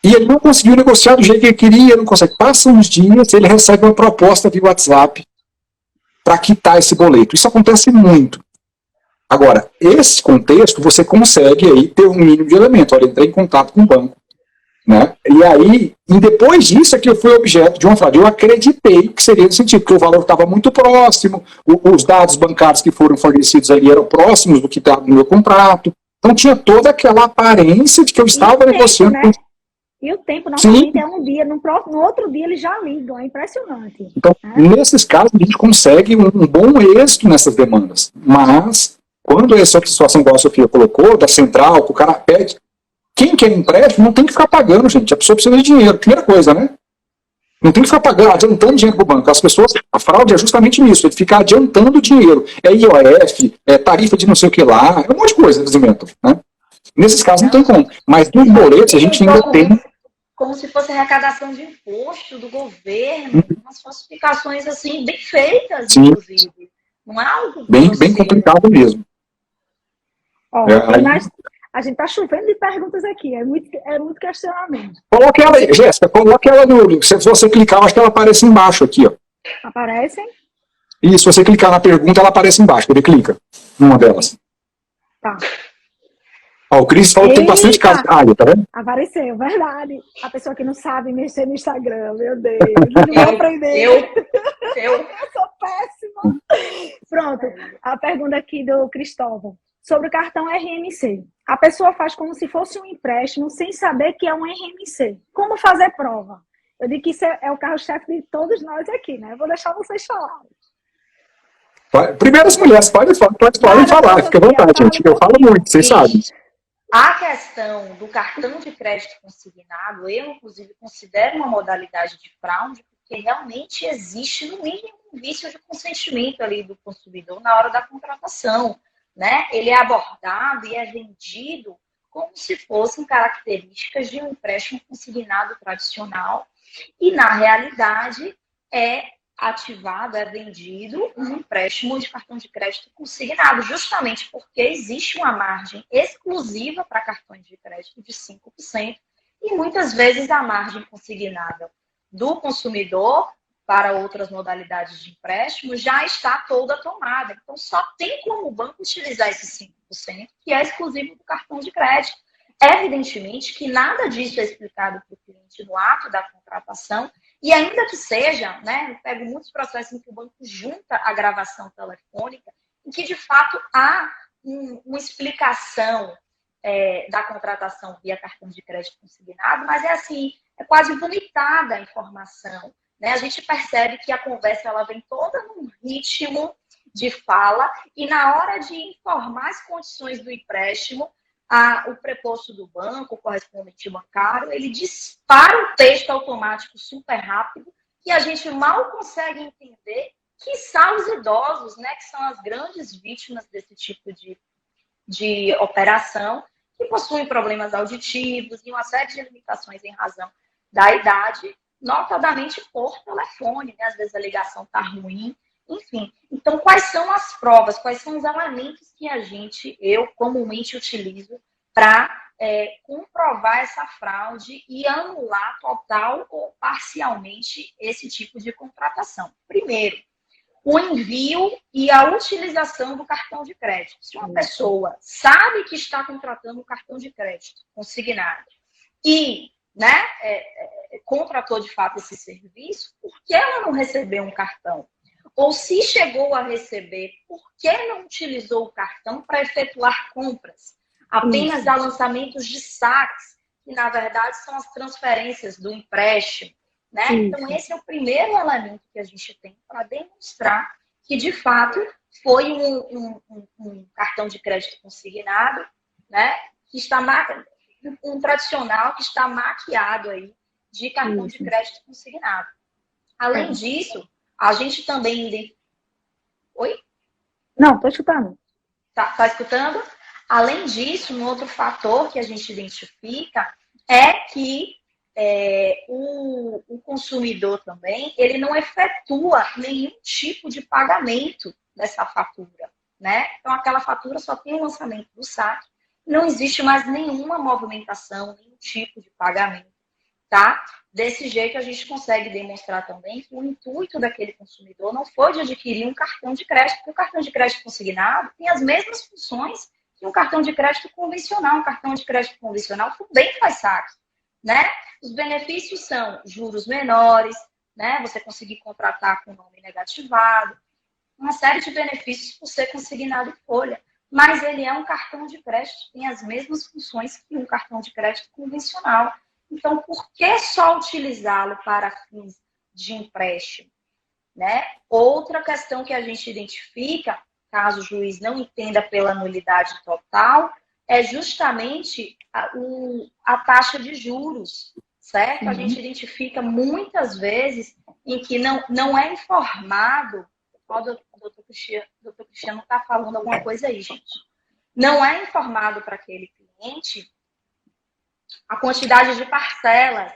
E ele não conseguiu negociar do jeito que ele queria, não consegue. Passa uns dias, ele recebe uma proposta via WhatsApp para quitar esse boleto. Isso acontece muito. Agora, esse contexto, você consegue aí ter um mínimo de elemento. Olha, entrei em contato com o banco. Né? E aí, e depois disso é que eu fui objeto de uma fraude. Eu acreditei que seria nesse sentido, porque o valor estava muito próximo, os dados bancários que foram fornecidos ali eram próximos do que estava no meu contrato. Então tinha toda aquela aparência de que eu estava negociando. Né? E o tempo, normalmente, é um dia, no outro dia eles já ligam, é impressionante. Então, nesses casos, a gente consegue um bom êxito nessas demandas. Mas, quando essa situação igual a Sofia colocou, da central, que o cara pede, quem quer empréstimo não tem que ficar pagando, gente. A pessoa precisa de dinheiro. Primeira coisa, né? Não tem que ficar pagando, adiantando dinheiro para o banco. As pessoas, a fraude é justamente nisso, é de ficar adiantando dinheiro. É IOF, é tarifa de não sei o que lá, é um monte de coisa, desenvolvimento, né? Nesses casos não tem como. Mas nos boletos a gente ainda tem... Como se fosse arrecadação de imposto do governo, umas falsificações assim, bem feitas, sim, inclusive. Não é algo bem complicado mesmo. Ó, a gente tá chovendo de perguntas aqui, é muito questionamento. Coloque ela aí, Jéssica, coloque ela no... Se você clicar, eu acho que ela aparece embaixo aqui, ó. Aparecem? Isso, se você clicar na pergunta, ela aparece embaixo, ele clica numa delas. Tá. Ó, o Cris falou que tem bastante caso. Tá vendo? Apareceu, verdade. A pessoa que não sabe mexer no Instagram, meu Deus. Não vou aprender. Eu sou péssima. Pronto, a pergunta aqui do Cristóvão. Sobre o cartão RMC. A pessoa faz como se fosse um empréstimo sem saber que é um RMC. Como fazer prova? Eu digo que isso é o carro-chefe de todos nós aqui, né? Eu vou deixar vocês falarem. Primeiro as mulheres, podem falar, fica à vontade, gente. Eu falo muito, vocês sabem. A questão do cartão de crédito consignado, eu, inclusive, considero uma modalidade de fraude, porque realmente existe, no mínimo, um vício de consentimento ali do consumidor na hora da contratação. Né? Ele é abordado e é vendido como se fossem características de um empréstimo consignado tradicional e, na realidade, é ativado, é vendido um empréstimo de cartão de crédito consignado, justamente porque existe uma margem exclusiva para cartões de crédito de 5% e, muitas vezes, a margem consignada do consumidor para outras modalidades de empréstimo, já está toda tomada. Então, só tem como o banco utilizar esses 5%, que é exclusivo do cartão de crédito. Evidentemente que nada disso é explicado para o cliente no ato da contratação, e ainda que seja, né, eu pego muitos processos em que o banco junta a gravação telefônica, em que de fato há uma explicação da contratação via cartão de crédito consignado, mas é assim, é quase vomitada a informação, né? A gente percebe que a conversa ela vem toda num ritmo de fala, e na hora de informar as condições do empréstimo, o preposto do banco, o correspondente bancário, ele dispara o texto automático super rápido, e a gente mal consegue entender que são os idosos, né, que são as grandes vítimas desse tipo de operação, que possuem problemas auditivos e uma série de limitações em razão da idade, notadamente por telefone, né? Às vezes a ligação está ruim, enfim. Então, quais são as provas, quais são os elementos que eu comumente utilizo para comprovar essa fraude e anular total ou parcialmente esse tipo de contratação? Primeiro, o envio e a utilização do cartão de crédito. Se uma pessoa sabe que está contratando um cartão de crédito consignado e, né, contratou de fato esse serviço, por que ela não recebeu um cartão? Ou se chegou a receber, por que não utilizou o cartão para efetuar compras? Apenas há lançamentos de saques, que na verdade são as transferências do empréstimo. Né? Então, esse é o primeiro elemento que a gente tem para demonstrar que, de fato, foi um cartão de crédito consignado, né? Que está um tradicional que está maquiado aí de cartão de crédito consignado. Além disso, a gente também... Oi? Não, estou escutando. Tá escutando? Além disso, um outro fator que a gente identifica é que o consumidor também, ele não efetua nenhum tipo de pagamento dessa fatura, né? Então, aquela fatura só tem o lançamento do saque, não existe mais nenhuma movimentação, nenhum tipo de pagamento, tá? Desse jeito, a gente consegue demonstrar também que o intuito daquele consumidor não foi de adquirir um cartão de crédito, porque o cartão de crédito consignado tem as mesmas funções que um cartão de crédito convencional. Um cartão de crédito convencional também faz saque, né? Os benefícios são juros menores, né? Você conseguir contratar com o nome negativado, uma série de benefícios por ser consignado em folha. Mas ele é um cartão de crédito, tem as mesmas funções que um cartão de crédito convencional. Então, por que só utilizá-lo para fins de empréstimo? Né? Outra questão que a gente identifica, caso o juiz não entenda pela nulidade total, é justamente a taxa de juros, certo? A gente identifica muitas vezes em que não é informado. O doutor Cristiano está falando alguma coisa aí, gente. Não é informado para aquele cliente a quantidade de parcelas.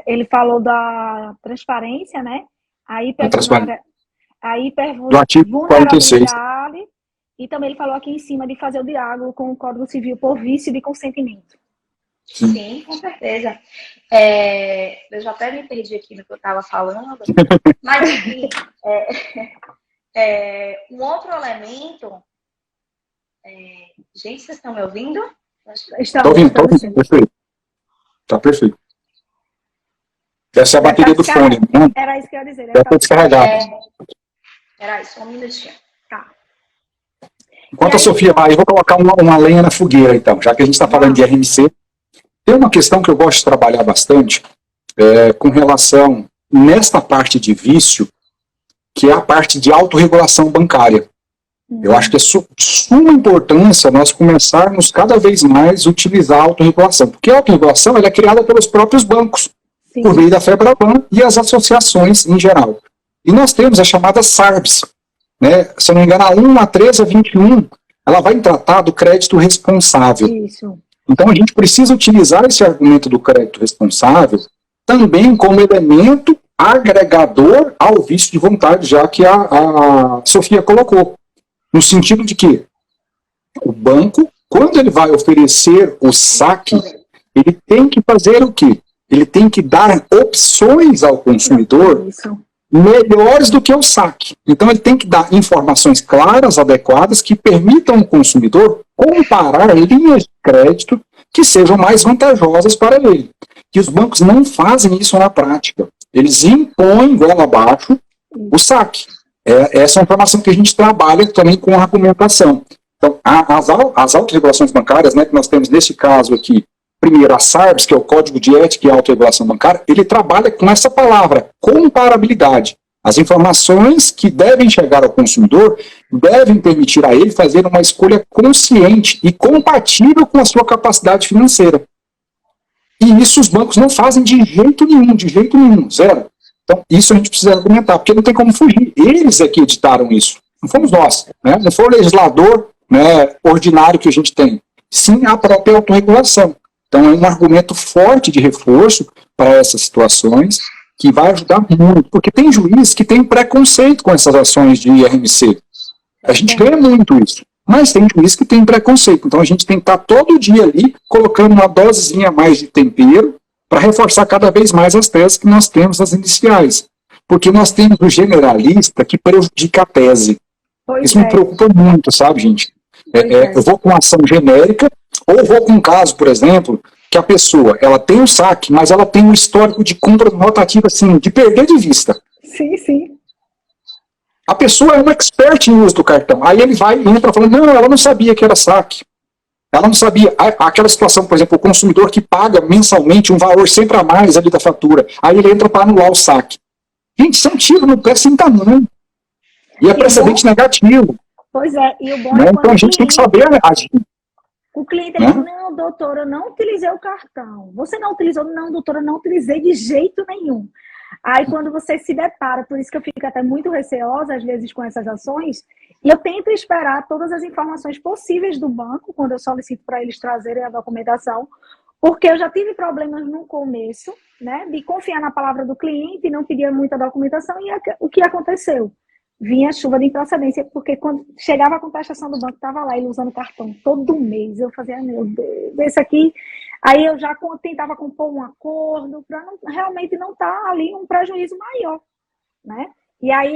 Ele falou da transparência, né? Aí do artigo 46. E também ele falou aqui em cima de fazer o diálogo com o Código Civil por vício de consentimento. Sim, com certeza. Eu já até me perdi aqui no que eu estava falando, mas enfim, um outro elemento... gente, vocês estão me ouvindo? Estou ouvindo, perfeito. Está perfeito. Essa é a bateria do fone, né? Era isso que eu ia dizer. Deve estar descarregada. Era isso, um minutinho. Tá. Enquanto a Sofia vai, eu vou colocar uma lenha na fogueira, então, já que a gente está falando de RMC. Tem uma questão que eu gosto de trabalhar bastante com relação, nesta parte de vício, que é a parte de autorregulação bancária. Eu acho que é suma importância nós começarmos cada vez mais a utilizar a autorregulação, porque a autorregulação ela é criada pelos próprios bancos, Sim. por meio da FEBRABAN e as associações em geral. E nós temos a chamada SARBs, né? Se eu não me engano, a 1, a 13, a 21, ela vai tratar do crédito responsável. Isso. Então a gente precisa utilizar esse argumento do crédito responsável também como elemento agregador ao vício de vontade, já que a Sofia colocou. No sentido de que o banco, quando ele vai oferecer o saque, ele tem que fazer o quê? Ele tem que dar opções ao consumidor melhores do que o saque. Então, ele tem que dar informações claras, adequadas, que permitam ao consumidor comparar linhas de crédito que sejam mais vantajosas para ele. Que os bancos não fazem isso na prática. Eles impõem goela abaixo o saque. Essa é uma informação que a gente trabalha também com a argumentação. Então, as autorregulações bancárias, né, que nós temos nesse caso aqui, primeiro, a SARBS, que é o Código de Ética e Autorregulação Bancária, ele trabalha com essa palavra, comparabilidade. As informações que devem chegar ao consumidor devem permitir a ele fazer uma escolha consciente e compatível com a sua capacidade financeira. E isso os bancos não fazem de jeito nenhum, zero. Então, isso a gente precisa argumentar, porque não tem como fugir. Eles é que editaram isso, não fomos nós, né? Não foi o legislador, né, ordinário que a gente tem, sim a própria autorregulação. Então, é um argumento forte de reforço para essas situações, que vai ajudar muito, porque tem juiz que tem preconceito com essas ações de IRMC. A gente vê muito isso, mas tem juiz que tem preconceito. Então, a gente tem que estar todo dia ali, colocando uma dosezinha a mais de tempero, para reforçar cada vez mais as teses que nós temos nas iniciais. Porque nós temos o generalista que prejudica a tese. Isso me preocupa muito, sabe, gente? Eu vou com uma ação genérica, ou vou com um caso, por exemplo, que a pessoa, ela tem um saque, mas ela tem um histórico de compra rotativa, assim, de perder de vista. Sim, sim. A pessoa é uma expert em uso do cartão. Aí ele vai e entra falando, não, ela não sabia que era saque. Ela não sabia. Aquela situação, por exemplo, o consumidor que paga mensalmente um valor sempre a mais ali da fatura. Aí ele entra para anular o saque. Gente, isso é um tiro no pé sem tamanho. E é precedente negativo. Pois é, e o bom né? é Então a gente tem que saber agir. O cliente diz, não, doutora, eu não utilizei o cartão. Você não utilizou? Não, doutora, eu não utilizei de jeito nenhum. Aí quando você se depara, por isso que eu fico até muito receosa, às vezes, com essas ações, e eu tento esperar todas as informações possíveis do banco, quando eu solicito para eles trazerem a documentação, porque eu já tive problemas no começo, né, de confiar na palavra do cliente e não pedir muita documentação, e o que aconteceu? Vinha chuva de improcedência, porque quando chegava a contestação do banco, estava lá, ele usando cartão todo mês. Eu fazia, meu Deus, esse aqui. Aí eu já tentava compor um acordo, para realmente não estar ali um prejuízo maior, né? E aí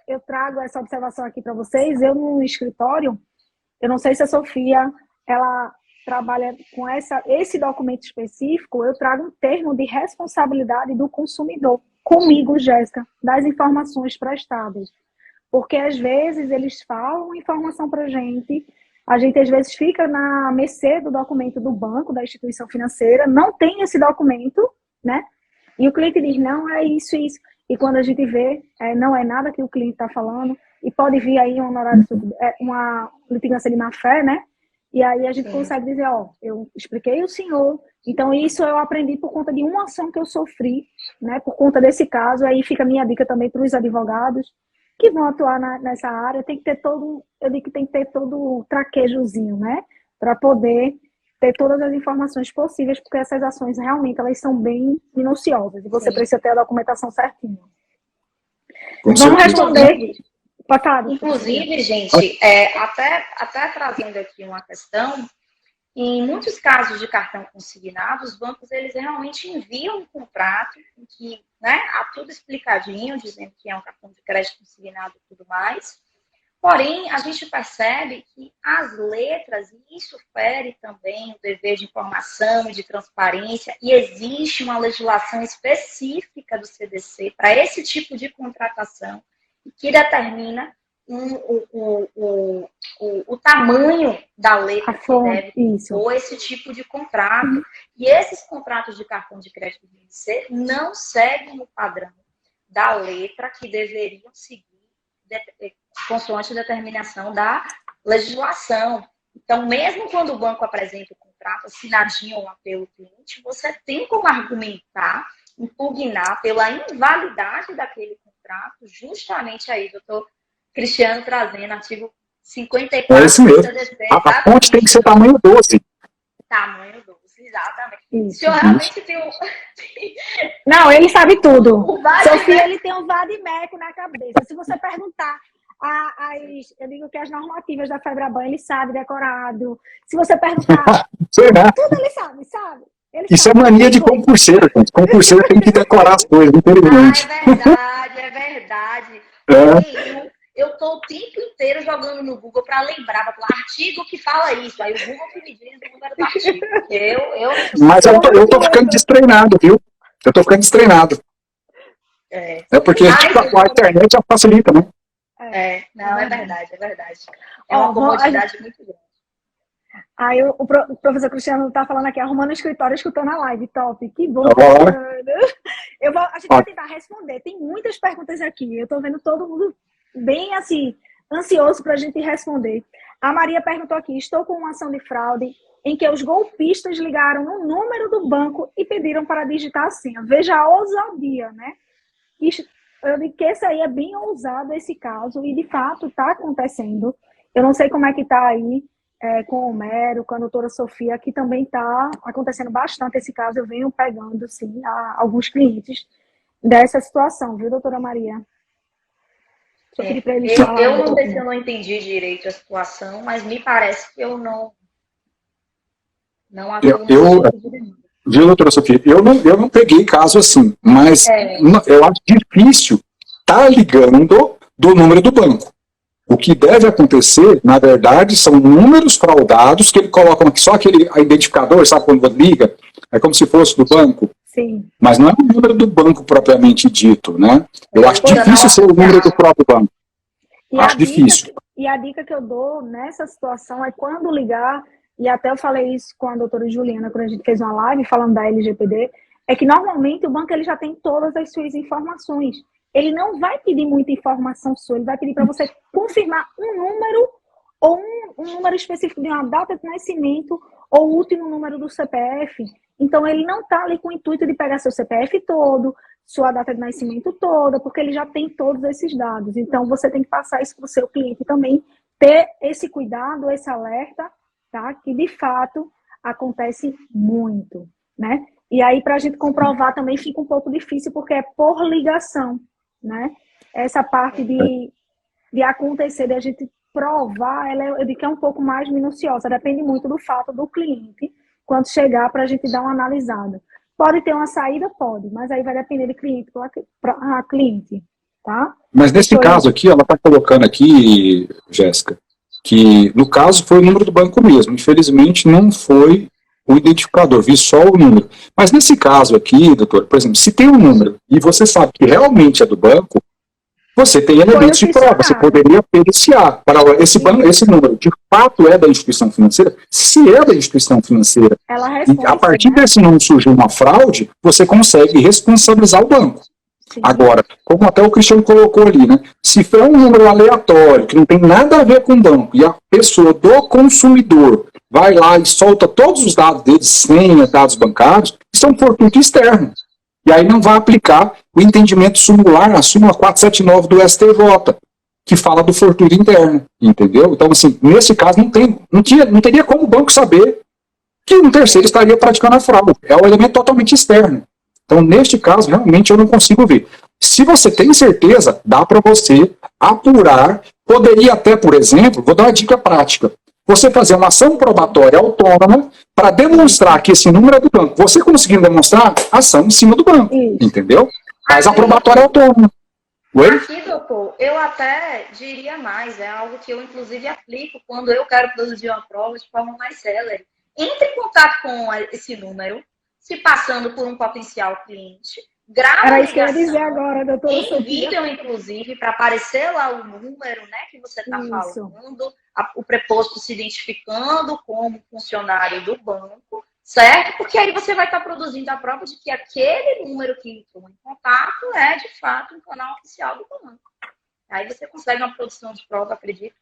eu trago essa observação aqui para vocês. Eu no escritório, eu não sei se a Sofia, ela trabalha com esse documento específico, eu trago um termo de responsabilidade do consumidor, comigo, Jéssica, das informações prestadas. Porque, às vezes, eles falam informação para a gente às vezes, fica na mercê do documento do banco, da instituição financeira, não tem esse documento, né? E o cliente diz, não, é isso, isso. E quando a gente vê, não é nada que o cliente está falando, e pode vir aí uma litigância de má-fé, né? E aí a gente consegue dizer, eu expliquei ao senhor, então isso eu aprendi por conta de uma ação que eu sofri, né? Por conta desse caso, aí fica a minha dica também para os advogados, que vão atuar nessa área, tem que ter todo o traquejozinho, né? Para poder ter todas as informações possíveis, porque essas ações realmente elas são bem minuciosas, e você precisa ter a documentação certinha. Vamos responder. Inclusive, gente, até trazendo aqui uma questão, em muitos casos de cartão consignado, os bancos eles realmente enviam um contrato em que, né, há tudo explicadinho, dizendo que é um cartão de crédito consignado e tudo mais. Porém, a gente percebe que as letras, e isso fere também o dever de informação e de transparência, e existe uma legislação específica do CDC para esse tipo de contratação, que determina o tamanho da letra que deve compor esse tipo de contrato. E esses contratos de cartão de crédito VNC não seguem o padrão da letra que deveriam seguir consoante a determinação da legislação. Então, mesmo quando o banco apresenta o contrato assinadinho lá pelo cliente, você tem como argumentar, impugnar pela invalidade daquele contrato, justamente aí, doutor Cristiano trazendo artigo 54 é isso mesmo. A fonte tem que ser tamanho 12. Tamanho 12, exatamente. Isso. O senhor realmente tem um... Não, ele sabe tudo. Sofia, ele tem um vadimeco na cabeça. Se você perguntar, eu digo que as normativas da FEBRABAN, ele sabe decorado. Se você perguntar, tudo ele sabe. Isso é mania de concurseiro, gente. Concurseiro tem que decorar as coisas, infelizmente. É verdade. É. Eu tô o tempo inteiro jogando no Google para lembrar, para falar artigo que fala isso. Aí o Google que me diz o número do artigo. Mas eu tô ficando destreinado, viu? Eu tô ficando destreinado. É porque a internet já facilita, né? Não, é verdade. É uma comodidade muito grande. Aí o professor Cristiano está falando aqui, arrumando o escritório, escutando a live, top, que bom. A gente vai tentar responder, tem muitas perguntas aqui, eu estou vendo todo mundo bem assim, ansioso para a gente responder. A Maria perguntou aqui, estou com uma ação de fraude em que os golpistas ligaram no número do banco e pediram para digitar a senha. Veja a ousadia, né? Eu digo que esse aí é bem ousado esse caso e de fato está acontecendo. Eu não sei como é que está aí, com o Homero, com a doutora Sofia, que também está acontecendo bastante esse caso. Eu venho pegando, sim, alguns clientes dessa situação, viu, doutora Maria? Eu não sei se eu não entendi direito a situação, mas me parece que eu não viu, doutora Sofia? Eu não peguei caso assim, mas eu acho difícil estar ligando do número do banco. O que deve acontecer, na verdade, são números fraudados que ele coloca só aquele identificador, sabe quando liga? É como se fosse do banco. Sim. Mas não é o número do banco propriamente dito, né? Eu acho difícil ser o número do próprio banco. Acho difícil. E a dica que eu dou nessa situação é quando ligar, e até eu falei isso com a doutora Juliana, quando a gente fez uma live falando da LGPD, é que normalmente o banco ele já tem todas as suas informações. Ele não vai pedir muita informação sua, ele vai pedir para você confirmar um número ou um número específico de uma data de nascimento ou o último número do CPF. Então, ele não está ali com o intuito de pegar seu CPF todo, sua data de nascimento toda, porque ele já tem todos esses dados. Então, você tem que passar isso para o seu cliente também, ter esse cuidado, esse alerta, tá? Que, de fato, acontece muito, né? E aí, para a gente comprovar também fica um pouco difícil, porque é por ligação, né? Essa parte de acontecer, de a gente provar, eu digo que é um pouco mais minuciosa, depende muito do fato do cliente, quando chegar para a gente dar uma analisada. Pode ter uma saída? Pode, mas aí vai depender de cliente para cliente, tá? Mas nesse caso aqui, ela está colocando aqui, Jéssica, que no caso foi o número do banco mesmo, infelizmente não foi o identificador, vi só o número. Mas nesse caso aqui, doutor, por exemplo, se tem um número e você sabe que realmente é do banco, você tem elementos de prova, você poderia periciar para esse número, de fato é da instituição financeira. Se é da instituição financeira, e a partir desse número surgiu uma fraude, você consegue responsabilizar o banco. Sim. Agora, como até o Cristiano colocou ali, né? Se for um número aleatório, que não tem nada a ver com o banco, e a pessoa do consumidor vai lá e solta todos os dados dele, senha, dados bancários, isso é um fortuito externo. E aí não vai aplicar o entendimento sumular, a súmula 479 do STJ, que fala do fortuito interno, entendeu? Então, assim, nesse caso, não teria como o banco saber que um terceiro estaria praticando a fraude. É um elemento totalmente externo. Então, neste caso, realmente eu não consigo ver. Se você tem certeza, dá para você apurar. Poderia até, por exemplo, vou dar uma dica prática. Você fazer uma ação probatória autônoma para demonstrar que esse número é do banco. Você conseguindo demonstrar, ação em cima do banco. Isso. Entendeu? Mas a probatória autônoma. Oi? Aqui, doutor, eu até diria mais. É algo que eu, inclusive, aplico quando eu quero produzir uma prova de forma mais célere. Entre em contato com esse número, se passando por um potencial cliente, grava a ligação. Era isso que eu ia dizer agora, doutora Sofia. Enviam, inclusive, para aparecer lá o número, né, que você está falando, o preposto se identificando como funcionário do banco, certo? Porque aí você vai estar produzindo a prova de que aquele número que entrou em contato é, de fato, um canal oficial do banco. Aí você consegue uma produção de prova, acredito,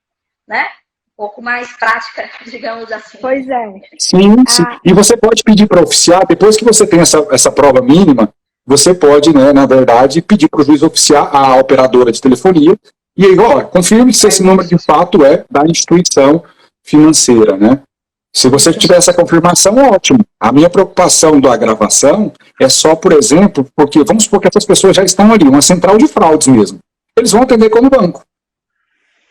né? Um pouco mais prática, digamos assim. Pois é. Sim, sim. E você pode pedir para oficiar, depois que você tem essa prova mínima, você pode, né, na verdade, pedir para o juiz oficiar a operadora de telefonia e aí, ó, confirme se esse número de fato é da instituição financeira, né? Se você tiver essa confirmação, ótimo. A minha preocupação da gravação é só, por exemplo, porque vamos supor que essas pessoas já estão ali, uma central de fraudes mesmo. Eles vão atender como banco.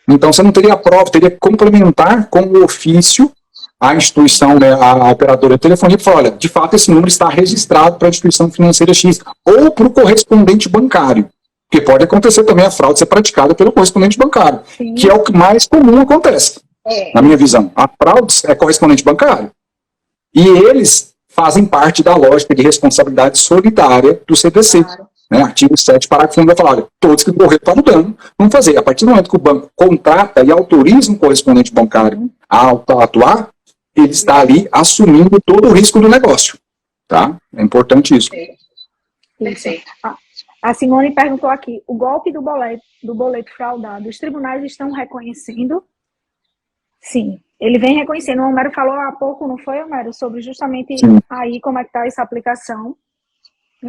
Então, você não teria prova, teria que complementar com o ofício a instituição, né, a operadora de telefonia, e fala, olha, de fato esse número está registrado para a instituição financeira X, ou para o correspondente bancário, porque pode acontecer também a fraude ser praticada pelo correspondente bancário, Sim. que é o que mais comum acontece, na minha visão. A fraude é correspondente bancário. E eles fazem parte da lógica de responsabilidade solidária do CDC. Claro. Né, artigo 7, parágrafo 1, vai falar, olha, todos que correram para o dano vão fazer. A partir do momento que o banco contrata e autoriza um correspondente bancário a atuar, ele está ali assumindo todo o risco do negócio. Tá? É importante isso. Perfeito. A Simone perguntou aqui, o golpe do boleto fraudado, os tribunais estão reconhecendo? Sim, ele vem reconhecendo. O Homero falou há pouco, não foi, Homero, sobre justamente Sim. aí como é que está essa aplicação.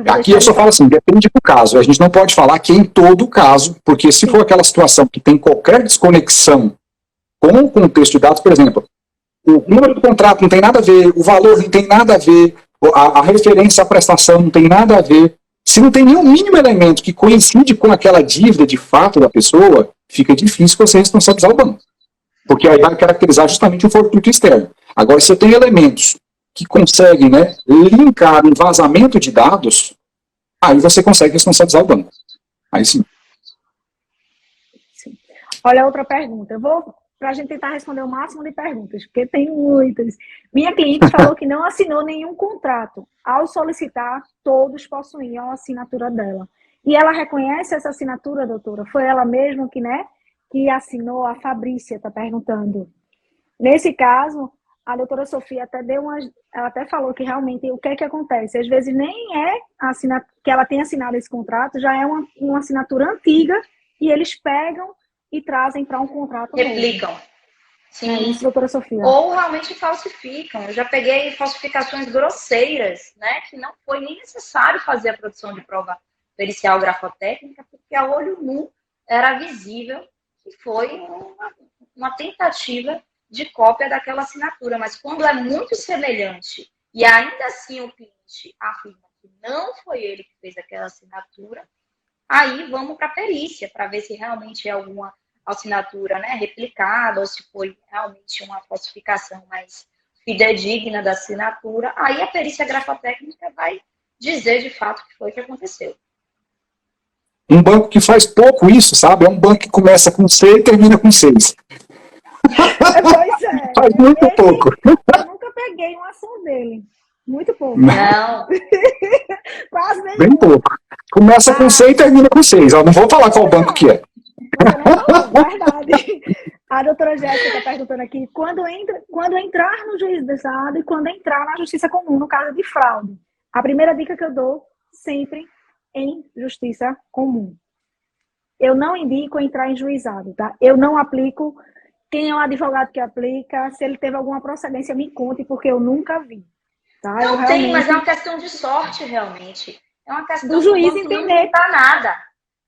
Aqui eu só falo assim, depende do caso. A gente não pode falar que em todo caso, porque se for aquela situação que tem qualquer desconexão com o contexto de dados, por exemplo, o número do contrato não tem nada a ver, o valor não tem nada a ver, a referência à prestação não tem nada a ver. Se não tem nenhum mínimo elemento que coincide com aquela dívida de fato da pessoa, fica difícil você responsabilizar o banco. Porque aí vai caracterizar justamente o fortuito externo. Agora, se eu tenho elementos que conseguem, né, linkar um vazamento de dados, aí você consegue responsabilizar o banco. Aí sim. Olha outra pergunta. Eu vou, para a gente tentar responder o máximo de perguntas, porque tem muitas. Minha cliente falou que não assinou nenhum contrato. Ao solicitar, todos possuíam a assinatura dela. E ela reconhece essa assinatura, doutora? Foi ela mesma que, né, que assinou? A Fabrícia está perguntando. Nesse caso, a doutora Sofia até ela até falou que realmente o que é que acontece? Às vezes nem é que ela tenha assinado esse contrato, já é uma assinatura antiga e eles pegam e trazem para um contrato Replicam. Novo. Sim. É isso, doutora Sofia. Ou realmente falsificam. Eu já peguei falsificações grosseiras, né, que não foi nem necessário fazer a produção de prova pericial grafotécnica, porque a olho nu era visível que foi uma tentativa de cópia daquela assinatura, mas quando é muito semelhante e ainda assim o cliente afirma que não foi ele que fez aquela assinatura, aí vamos para a perícia para ver se realmente é alguma assinatura, né, replicada ou se foi realmente uma falsificação mais fidedigna da assinatura. Aí a perícia grafotécnica vai dizer de fato o que foi que aconteceu. Um banco que faz pouco isso, sabe? É um banco que começa com C e termina com 6. Pois é. Faz muito pouco. Eu nunca peguei uma ação dele. Muito pouco. Não. Quase nenhum. Bem pouco. Começa com C e termina com 6. Eu não vou falar qual banco que é. Não, verdade. A doutora Jéssica está perguntando aqui, quando entrar no juizado e quando entrar na justiça comum, no caso de fraude. A primeira dica que eu dou, sempre em justiça comum. Eu não indico entrar em juizado, tá? Eu não aplico. Quem é o advogado que aplica? Se ele teve alguma procedência, me conte, porque eu nunca vi. Tá? Não tem, mas é uma questão de sorte, realmente. É uma questão do juiz entender. Não tá nada.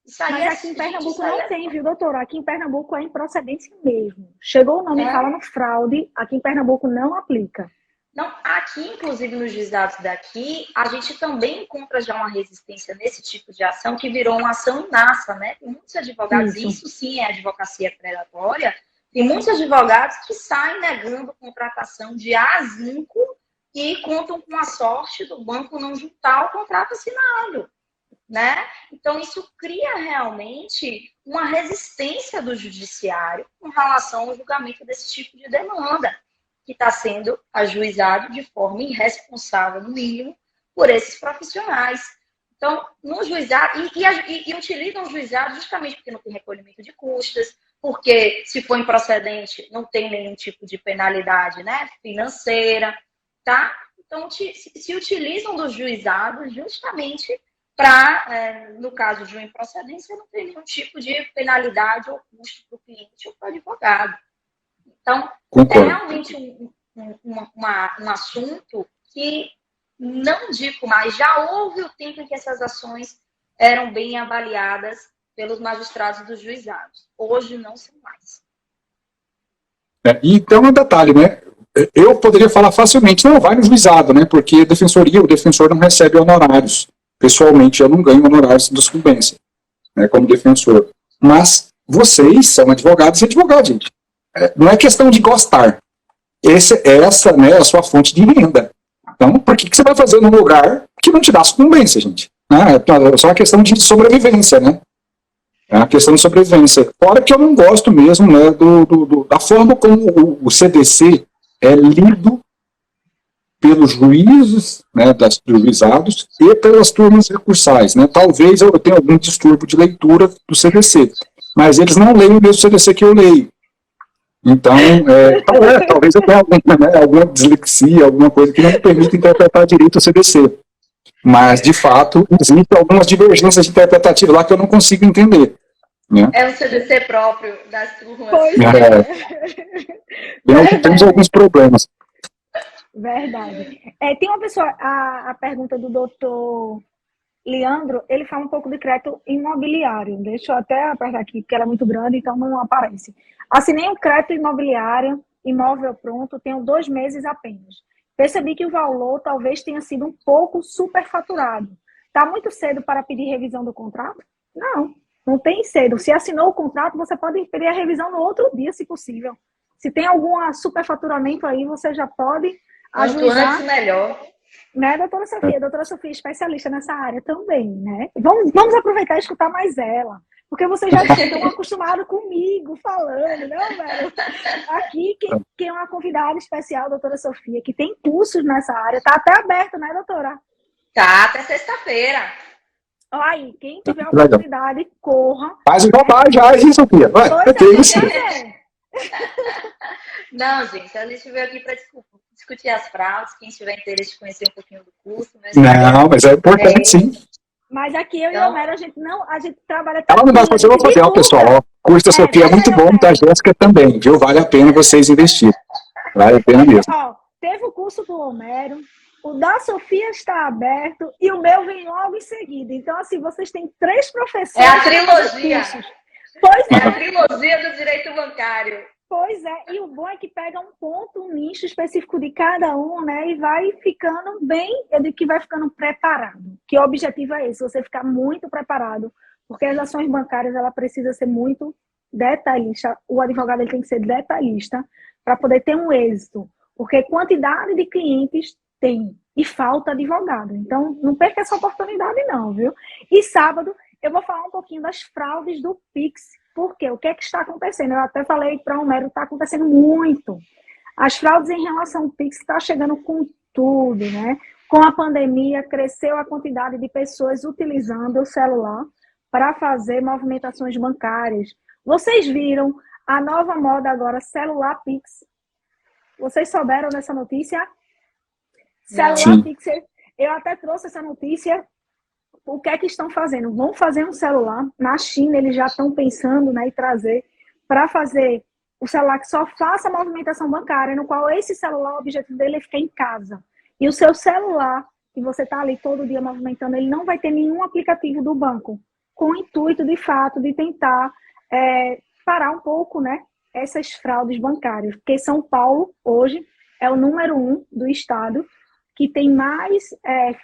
Isso aí mas aqui em Pernambuco não tem, viu, doutora? Aqui em Pernambuco é improcedência mesmo. Chegou o nome e fala no fraude, aqui em Pernambuco não aplica. Não, aqui, inclusive, nos juizados daqui, a gente também encontra já uma resistência nesse tipo de ação, que virou uma ação em massa, né? Tem muitos advogados, isso sim é advocacia predatória, tem muitos advogados que saem negando contratação de A a Zinco e contam com a sorte do banco não juntar o contrato assinado, né? Então, isso cria realmente uma resistência do judiciário com relação ao julgamento desse tipo de demanda, que está sendo ajuizado de forma irresponsável, no mínimo, por esses profissionais. Então, no juizado, e utilizam o juizado justamente porque não tem recolhimento de custas, porque se for improcedente, não tem nenhum tipo de penalidade, né, financeira, tá? Então, se utilizam dos juizados justamente para, no caso de uma improcedência, não ter nenhum tipo de penalidade ou custo para o cliente ou para o advogado. Então, Concordo. É realmente um assunto que, não digo mais, já houve o tempo em que essas ações eram bem avaliadas pelos magistrados dos juizados. Hoje não são mais. Então, um detalhe, né? Eu poderia falar facilmente, não, vai no juizado, né? Porque o defensor não recebe honorários. Pessoalmente, eu não ganho honorários de sucumbência, né, como defensor. Mas vocês são advogados e advogados, gente. Não é questão de gostar. essa, né, é a sua fonte de renda. Então, por que você vai fazer num lugar que não te dá sucumbência, gente? É só uma questão de sobrevivência, né? É uma questão de sobrevivência. Fora que eu não gosto mesmo, né, da forma como o CDC é lido pelos juízes, né, dos juizados e pelas turmas recursais, né? Talvez eu tenha algum distúrbio de leitura do CDC, mas eles não leem o mesmo CDC que eu leio. Então, talvez eu tenha alguma dislexia, alguma coisa que não me permita interpretar direito o CDC. Mas, de fato, existem algumas divergências interpretativas lá que eu não consigo entender. Né? É um CDC próprio das turmas. Pois temos alguns problemas. Verdade. Tem uma pessoa, a pergunta do doutor Leandro, ele fala um pouco de crédito imobiliário. Deixa eu até apertar aqui, porque ela é muito grande, então não aparece. Assinei um crédito imobiliário, imóvel pronto, tenho 2 meses apenas. Percebi que o valor talvez tenha sido um pouco superfaturado. Está muito cedo para pedir revisão do contrato? Não tem cedo. Se assinou o contrato, você pode pedir a revisão no outro dia, se possível. Se tem algum superfaturamento aí, você já pode ajuizar. Quanto antes, melhor. Né, doutora Sofia? Doutora Sofia é especialista nessa área também, né? Vamos aproveitar e escutar mais ela. Porque vocês já estão acostumados comigo falando, não, velho? Aqui, quem é uma convidada especial, doutora Sofia, que tem cursos nessa área, está até aberto, né, doutora? Tá, até sexta-feira. Aí, quem tiver a oportunidade, corra. Faz igual já, hein, Sofia? Vai, pois Não, gente, a gente veio aqui para discutir as fraudes. Quem tiver interesse de conhecer um pouquinho do curso. Não, mas é importante, sim. Mas aqui eu e a Homero, a gente trabalha... Ela não vai fazer, eu vou fazer, ó, pessoal. O curso da Sofia é muito bom, da Jéssica também, viu? Vale a pena vocês investirem. Vale a pena mesmo. Ó, teve o curso do Homero, o da Sofia está aberto e o meu vem logo em seguida. Então, assim, vocês têm 3 professores... É a trilogia. Pois é. É a trilogia do direito bancário. Pois é, e o bom é que pega um ponto, um nicho específico de cada um, né? E vai ficando bem, eu digo que vai ficando preparado. Que o objetivo é esse, você ficar muito preparado. Porque as ações bancárias, ela precisa ser muito detalhista. O advogado ele tem que ser detalhista para poder ter um êxito. Porque quantidade de clientes tem e falta advogado. Então, não perca essa oportunidade não, viu? E sábado, eu vou falar um pouquinho das fraudes do Pix. Por quê? O que é que está acontecendo? Eu até falei para o Homero, está acontecendo muito. As fraudes em relação ao Pix estão chegando com tudo, né? Com a pandemia, cresceu a quantidade de pessoas utilizando o celular para fazer movimentações bancárias. Vocês viram a nova moda agora, celular Pix? Vocês souberam dessa notícia? Celular Pix, eu até trouxe essa notícia. O que é que estão fazendo? Vão fazer um celular. Na China, eles já estão pensando, né, em trazer para fazer o celular que só faça a movimentação bancária, no qual esse celular, o objetivo dele é ficar em casa. E o seu celular, que você está ali todo dia movimentando, ele não vai ter nenhum aplicativo do banco, com o intuito, de fato, de tentar parar um pouco, né, essas fraudes bancárias. Porque São Paulo, hoje, é o número 1 do estado que tem mais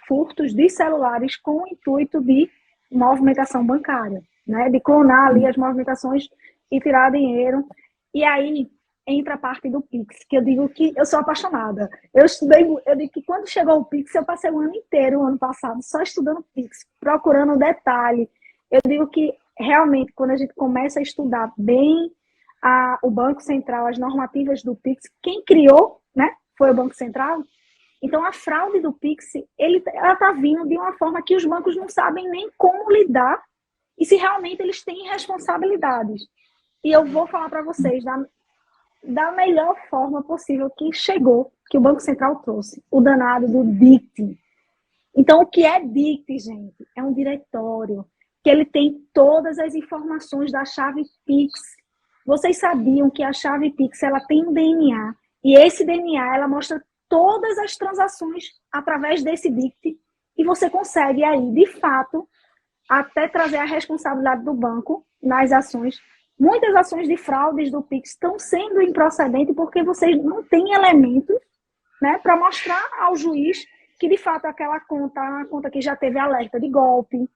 furtos de celulares com o intuito de movimentação bancária, né? De clonar ali as movimentações e tirar dinheiro. E aí entra a parte do Pix, que eu digo que eu sou apaixonada. Eu digo que quando chegou o Pix, eu passei o ano inteiro, o ano passado, só estudando Pix, procurando detalhe. Eu digo que realmente, quando a gente começa a estudar bem o Banco Central, as normativas do Pix, quem criou, né, foi o Banco Central. Então, a fraude do Pix, ela está vindo de uma forma que os bancos não sabem nem como lidar e se realmente eles têm responsabilidades. E eu vou falar para vocês da melhor forma possível que chegou, que o Banco Central trouxe, o danado do DICT. Então, o que é DICT, gente? É um diretório que ele tem todas as informações da chave Pix. Vocês sabiam que a chave Pix ela tem um DNA e esse DNA ela mostra todas as transações através desse DICT e você consegue aí, de fato, até trazer a responsabilidade do banco nas ações. Muitas ações de fraudes do Pix estão sendo improcedentes porque vocês não têm elementos, né, para mostrar ao juiz que, de fato, aquela conta, a conta que já teve alerta de golpe,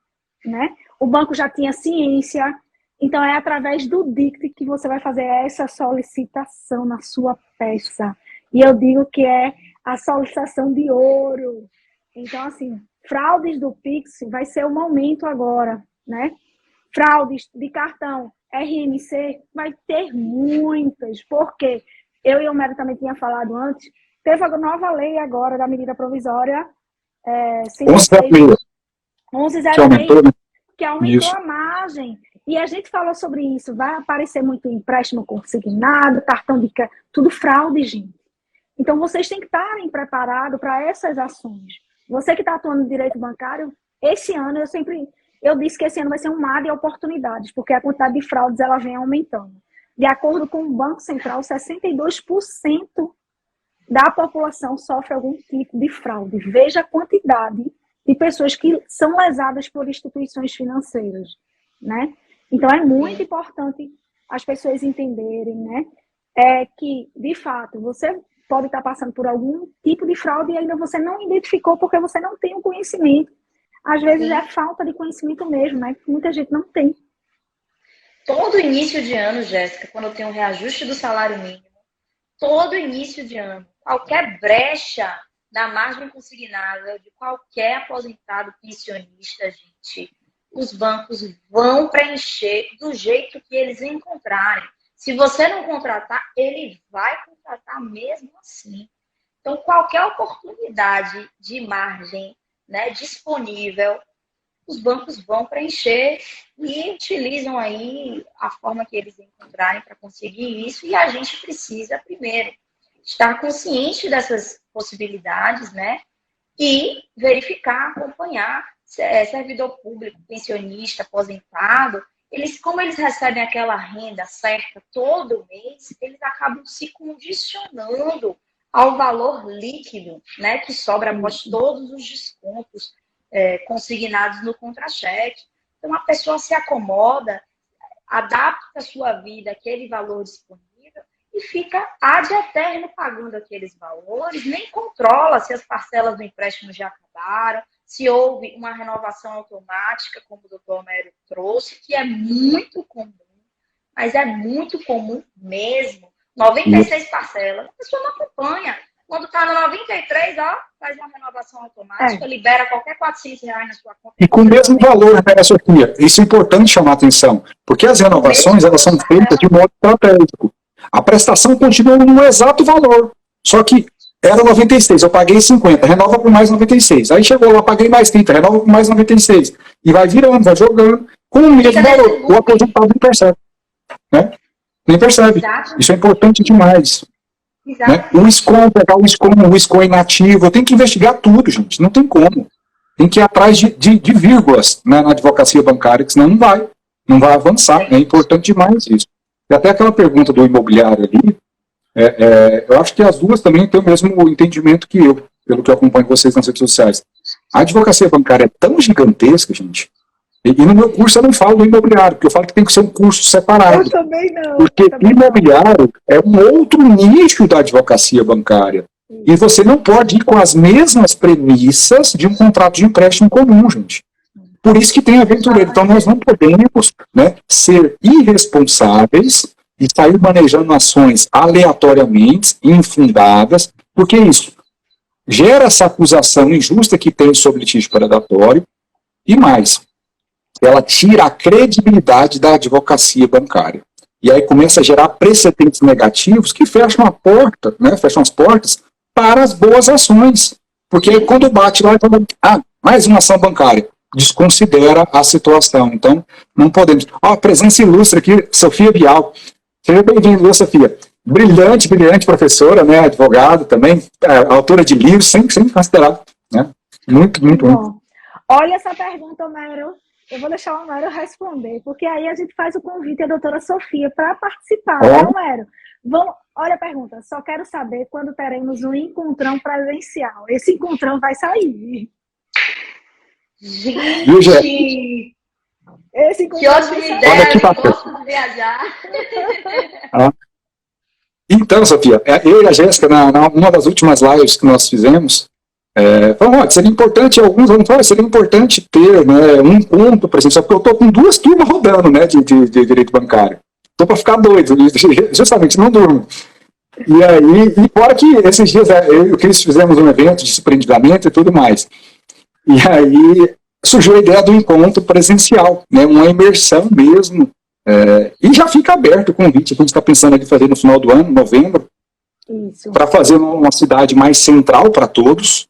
né? O banco já tinha ciência. Então, é através do DICT que você vai fazer essa solicitação na sua peça. E eu digo que é a solicitação de ouro. Então, assim, fraudes do Pix vai ser o momento agora, né? Fraudes de cartão RMC vai ter muitas, porque eu e o Homero também tinha falado antes, teve a nova lei agora da medida provisória 1106, que aumentou a margem. E a gente falou sobre isso. Vai aparecer muito empréstimo consignado, cartão de crédito, tudo fraude, gente. Então, vocês têm que estarem preparados para essas ações. Você que está atuando no direito bancário, esse ano eu disse que esse ano vai ser um mar de oportunidades, porque a quantidade de fraudes ela vem aumentando. De acordo com o Banco Central, 62% da população sofre algum tipo de fraude. Veja a quantidade de pessoas que são lesadas por instituições financeiras, né? Então, é muito importante as pessoas entenderem, né? Que, de fato, você pode estar passando por algum tipo de fraude e ainda você não identificou porque você não tem o conhecimento. Às vezes é falta de conhecimento mesmo, né? Muita gente não tem. Todo início de ano, Jéssica, quando eu tenho um reajuste do salário mínimo, todo início de ano, qualquer brecha da margem consignada de qualquer aposentado pensionista, gente, os bancos vão preencher do jeito que eles encontrarem. Se você não contratar, ele vai contratar mesmo assim. Então, qualquer oportunidade de margem, né, disponível, os bancos vão preencher e utilizam aí a forma que eles encontrarem para conseguir isso. E a gente precisa, primeiro, estar consciente dessas possibilidades, né? E verificar, acompanhar. Servidor público, pensionista, aposentado, como eles recebem aquela renda certa todo mês, eles acabam se condicionando ao valor líquido, né, que sobra após todos os descontos consignados no contra-cheque. Então, a pessoa se acomoda, adapta a sua vida àquele valor disponível e fica ad eterno pagando aqueles valores, nem controla se as parcelas do empréstimo já acabaram, se houve uma renovação automática, como o doutor Homero trouxe, que é muito comum, mas é muito comum mesmo. 96 parcelas, a pessoa não acompanha. Quando está no 93, faz uma renovação automática, libera qualquer R$400 na sua conta. E com o mesmo valor, né, Sofia? Isso é importante chamar a atenção, porque as renovações elas são feitas de modo estratégico. A prestação continua no exato valor, só que era 96, eu paguei 50, renova por mais 96. Aí chegou lá, paguei mais 30, renova por mais 96. E vai virando, vai jogando, com o mesmo valor. O aposentado nem percebe. Né? Nem percebe. Exato. Isso é importante demais. Né? O SCOM, pegar o SCOM inativo, eu tenho que investigar tudo, gente. Não tem como. Tem que ir atrás de vírgulas, né, na advocacia bancária, que senão não vai avançar. É importante demais isso. E até aquela pergunta do imobiliário ali, eu acho que as duas também têm o mesmo entendimento que eu, pelo que eu acompanho vocês nas redes sociais. A advocacia bancária é tão gigantesca, gente, e no meu curso eu não falo do imobiliário, porque eu falo que tem que ser um curso separado. Eu também não. Porque imobiliário é um outro nicho da advocacia bancária. E você não pode ir com as mesmas premissas de um contrato de empréstimo comum, gente. Por isso que tem aventureiro. Então nós não podemos, né, ser irresponsáveis e sair manejando ações aleatoriamente, infundadas, porque isso gera essa acusação injusta que tem sobre litígio predatório, e mais, ela tira a credibilidade da advocacia bancária. E aí começa a gerar precedentes negativos que fecham a porta, né, fecham as portas para as boas ações. Porque aí quando bate lá, mais uma ação bancária, desconsidera a situação. Então, não podemos. Presença ilustre aqui, Sofia Bial. Seja bem-vinda, Sofia. Brilhante professora, né, advogada também, autora de livros, sempre considerado, né? Muito bom. Olha essa pergunta, Homero. Eu vou deixar o Homero responder, porque aí a gente faz o convite à doutora Sofia para participar, né, Homero? Olha a pergunta, só quero saber quando teremos um encontrão presencial. Esse encontrão vai sair. Gente! Que ótima ideia, eu gosto de viajar. Então, Sofia, eu e a Jéssica, numa das últimas lives que nós fizemos, falamos, seria importante, alguns vão falar, seria importante ter, né, um encontro presencial, porque eu estou com 2 turmas rodando, né, de direito bancário. Estou para ficar doido, justamente não durmo. E aí, e fora que esses dias eu e o Cris fizemos um evento de surpreendimento e tudo mais. E aí surgiu a ideia do encontro presencial, né? Uma imersão mesmo. E já fica aberto o convite que a gente está pensando aqui fazer no final do ano, novembro, para fazer uma cidade mais central para todos,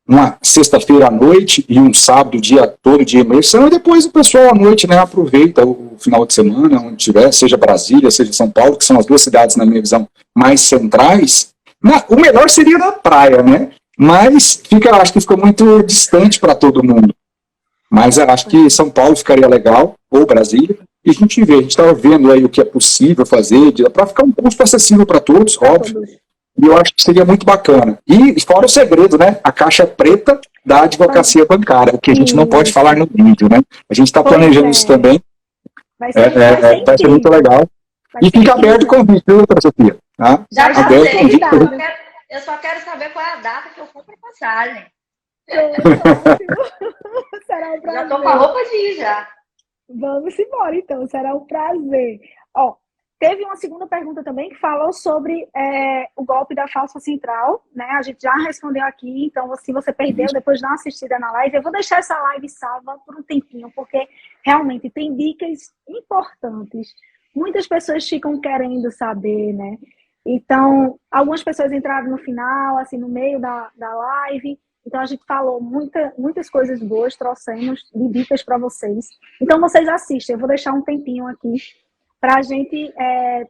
uma sexta-feira à noite e um sábado o dia todo de imersão, e depois o pessoal à noite, né, aproveita o final de semana, onde tiver, seja Brasília, seja São Paulo, que são as duas cidades, na minha visão, mais centrais. O melhor seria na praia, né? Mas acho que fica muito distante para todo mundo. Mas acho que São Paulo ficaria legal, ou Brasília, e a gente estava vendo aí o que é possível fazer, para ficar um custo acessível para todos, óbvio. E eu acho que seria muito bacana. E fora o segredo, né? A caixa preta da advocacia bancária, o que a gente não pode falar no vídeo, né? A gente está planejando isso também. Vai ser muito legal. E fica aberto o convite, viu, doutora Sofia? Tá? Já sei, eu só quero saber qual é a data que eu compro a passagem. Será um prazer. Já estou com a roupa de ir já. Vamos embora, então. Será um prazer. Ó, teve uma segunda pergunta também que falou sobre o golpe da falsa central, né? A gente já respondeu aqui, então se você perdeu, depois dá uma assistida na live. Eu vou deixar essa live salva por um tempinho, porque realmente tem dicas importantes. Muitas pessoas ficam querendo saber, né? Então, algumas pessoas entraram no final, assim, no meio da live. Então, a gente falou muitas coisas boas, trouxemos de dicas para vocês. Então, vocês assistem. Eu vou deixar um tempinho aqui para a gente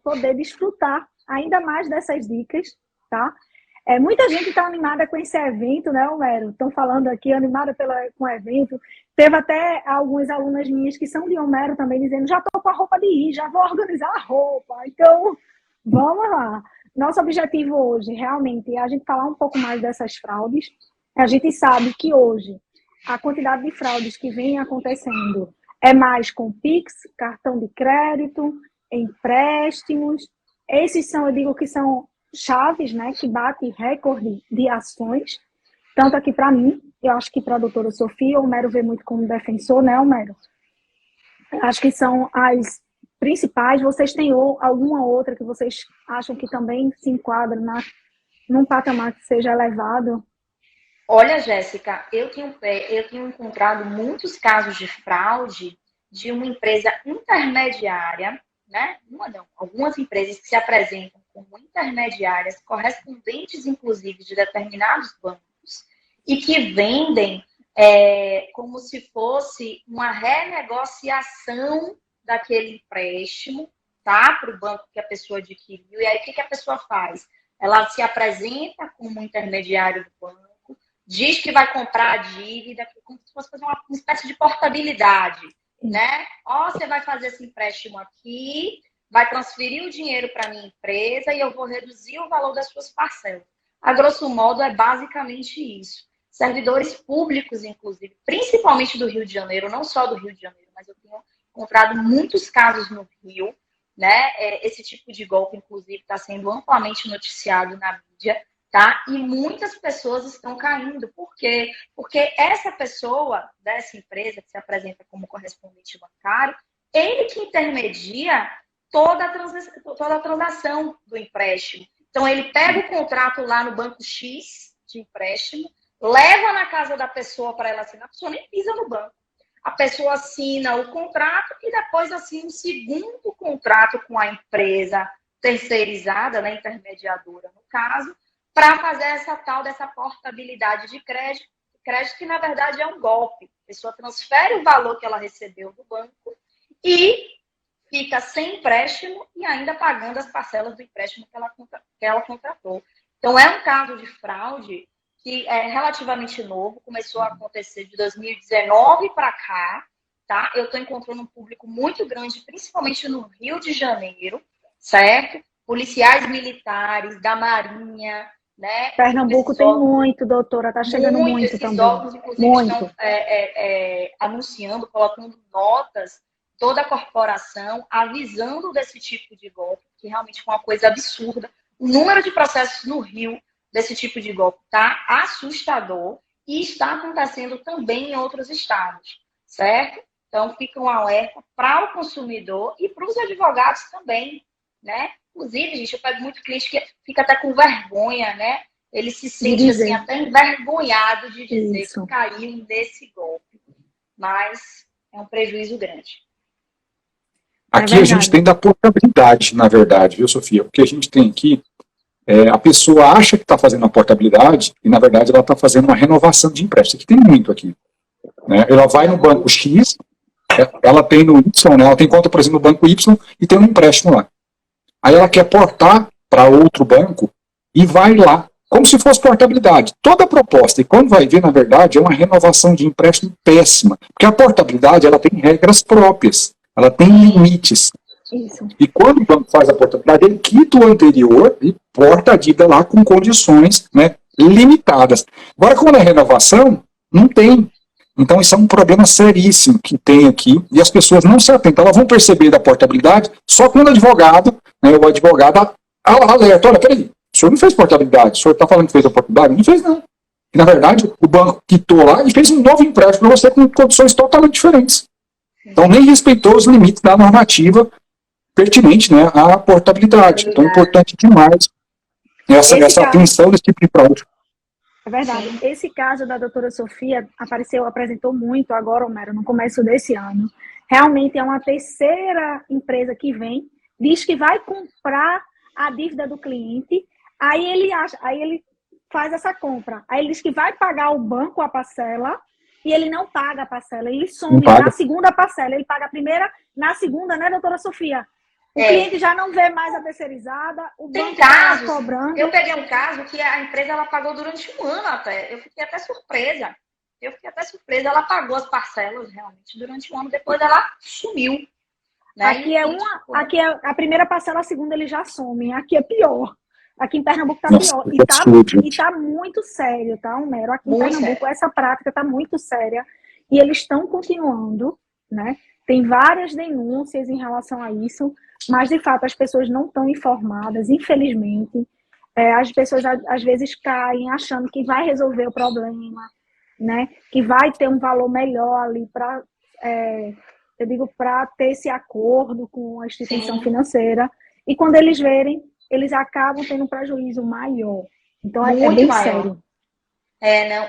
poder desfrutar ainda mais dessas dicas, tá? Muita gente está animada com esse evento, né, Homero? Estão falando aqui, animada com o evento. Teve até algumas alunas minhas que são de Homero também, dizendo, já estou com a roupa de ir, já vou organizar a roupa. Então, vamos lá. Nosso objetivo hoje, realmente, é a gente falar um pouco mais dessas fraudes. A gente sabe que hoje a quantidade de fraudes que vem acontecendo é mais com Pix, cartão de crédito, empréstimos. Esses são, eu digo que são chaves, né, que batem recorde de ações, tanto aqui para mim, eu acho que para a doutora Sofia, o Homero vê muito como defensor, né, Homero? Acho que são as principais. Vocês têm alguma outra que vocês acham que também se enquadra num patamar que seja elevado? Olha, Jéssica, eu tenho encontrado muitos casos de fraude de uma empresa intermediária, né? Algumas empresas que se apresentam como intermediárias, correspondentes, inclusive, de determinados bancos, e que vendem como se fosse uma renegociação daquele empréstimo, tá? Para o banco que a pessoa adquiriu. E aí, o que a pessoa faz? Ela se apresenta como intermediário do banco, diz que vai comprar a dívida, como se fosse fazer uma espécie de portabilidade, né? Você vai fazer esse empréstimo aqui, vai transferir o dinheiro para a minha empresa e eu vou reduzir o valor das suas parcelas. A grosso modo, é basicamente isso. Servidores públicos, inclusive, principalmente do Rio de Janeiro, não só do Rio de Janeiro, mas eu tenho encontrado muitos casos no Rio, né? Esse tipo de golpe, inclusive, está sendo amplamente noticiado na mídia. Tá? E muitas pessoas estão caindo. Por quê? Porque essa pessoa dessa empresa que se apresenta como correspondente bancário, ele que intermedia toda a transação do empréstimo. Então, ele pega o contrato lá no banco X de empréstimo, leva na casa da pessoa para ela assinar, a pessoa nem pisa no banco. A pessoa assina o contrato e depois assina um segundo contrato com a empresa terceirizada, né, intermediadora, no caso, para fazer essa tal dessa portabilidade de crédito, que na verdade é um golpe. A pessoa transfere o valor que ela recebeu do banco e fica sem empréstimo e ainda pagando as parcelas do empréstimo que ela contratou. Então, é um caso de fraude que é relativamente novo, começou a acontecer de 2019 para cá, tá? Eu estou encontrando um público muito grande, principalmente no Rio de Janeiro, certo? Policiais militares, da Marinha, né? Pernambuco tem muito, doutora, tá chegando muito esses também. órgãos, inclusive, estão anunciando, colocando notas, toda a corporação, avisando desse tipo de golpe, que realmente é uma coisa absurda. O número de processos no Rio desse tipo de golpe está assustador e está acontecendo também em outros estados, certo? Então, fica um alerta para o consumidor e para os advogados também, né? Inclusive, gente, eu pego muito cliente que fica até com vergonha, né? Ele se sente assim, até envergonhado de dizer que caiu nesse golpe. Mas é um prejuízo grande. Aqui a gente tem da portabilidade, na verdade, viu, Sofia? Porque a gente tem aqui, a pessoa acha que está fazendo a portabilidade e, na verdade, ela está fazendo uma renovação de empréstimo. Aqui tem muito aqui. Né? Ela vai no banco X, ela tem no Y, né? Ela tem conta, por exemplo, no banco Y e tem um empréstimo lá. Aí ela quer portar para outro banco e vai lá, como se fosse portabilidade. Toda a proposta, e quando vai ver, na verdade, é uma renovação de empréstimo péssima. Porque a portabilidade, ela tem regras próprias, ela tem limites. Isso. E quando o banco faz a portabilidade, ele quita o anterior e porta a dívida lá com condições, né, limitadas. Agora, quando é renovação, não tem. Então, isso é um problema seríssimo que tem aqui, e as pessoas não se atentam. Elas vão perceber da portabilidade só quando o advogado, né, alerta, olha, peraí, o senhor não fez portabilidade, o senhor está falando que fez a portabilidade? Não fez, não. E, na verdade, o banco quitou lá e fez um novo empréstimo para você com condições totalmente diferentes. Então, nem respeitou os limites da normativa pertinente, né, à portabilidade. Então, é importante demais essa atenção desse tipo de fraude. É verdade. Esse caso da doutora Sofia apresentou muito agora, Homero, no começo desse ano. Realmente é uma terceira empresa que vem, diz que vai comprar a dívida do cliente, aí ele faz essa compra. Aí ele diz que vai pagar ao banco a parcela e ele não paga a parcela, ele some na segunda parcela, ele paga a primeira, na segunda, né, doutora Sofia? O cliente já não vê mais a terceirizada, o banco está cobrando. Eu peguei um caso que a empresa ela pagou durante um ano até. Eu fiquei até surpresa. Ela pagou as parcelas realmente durante um ano, depois ela sumiu. Né? Aqui é a primeira parcela, a segunda ele já some. Aqui é pior. Aqui em Pernambuco está pior. E tá muito sério, tá, Homero? Aqui em Pernambuco essa prática está muito séria. E eles estão continuando, né? Tem várias denúncias em relação a isso. Mas, de fato, as pessoas não estão informadas, infelizmente. As pessoas, às vezes, caem achando que vai resolver o problema, né? Que vai ter um valor melhor ali para ter esse acordo com a instituição financeira. E, quando eles verem, eles acabam tendo um prejuízo maior. Então, é bem sério.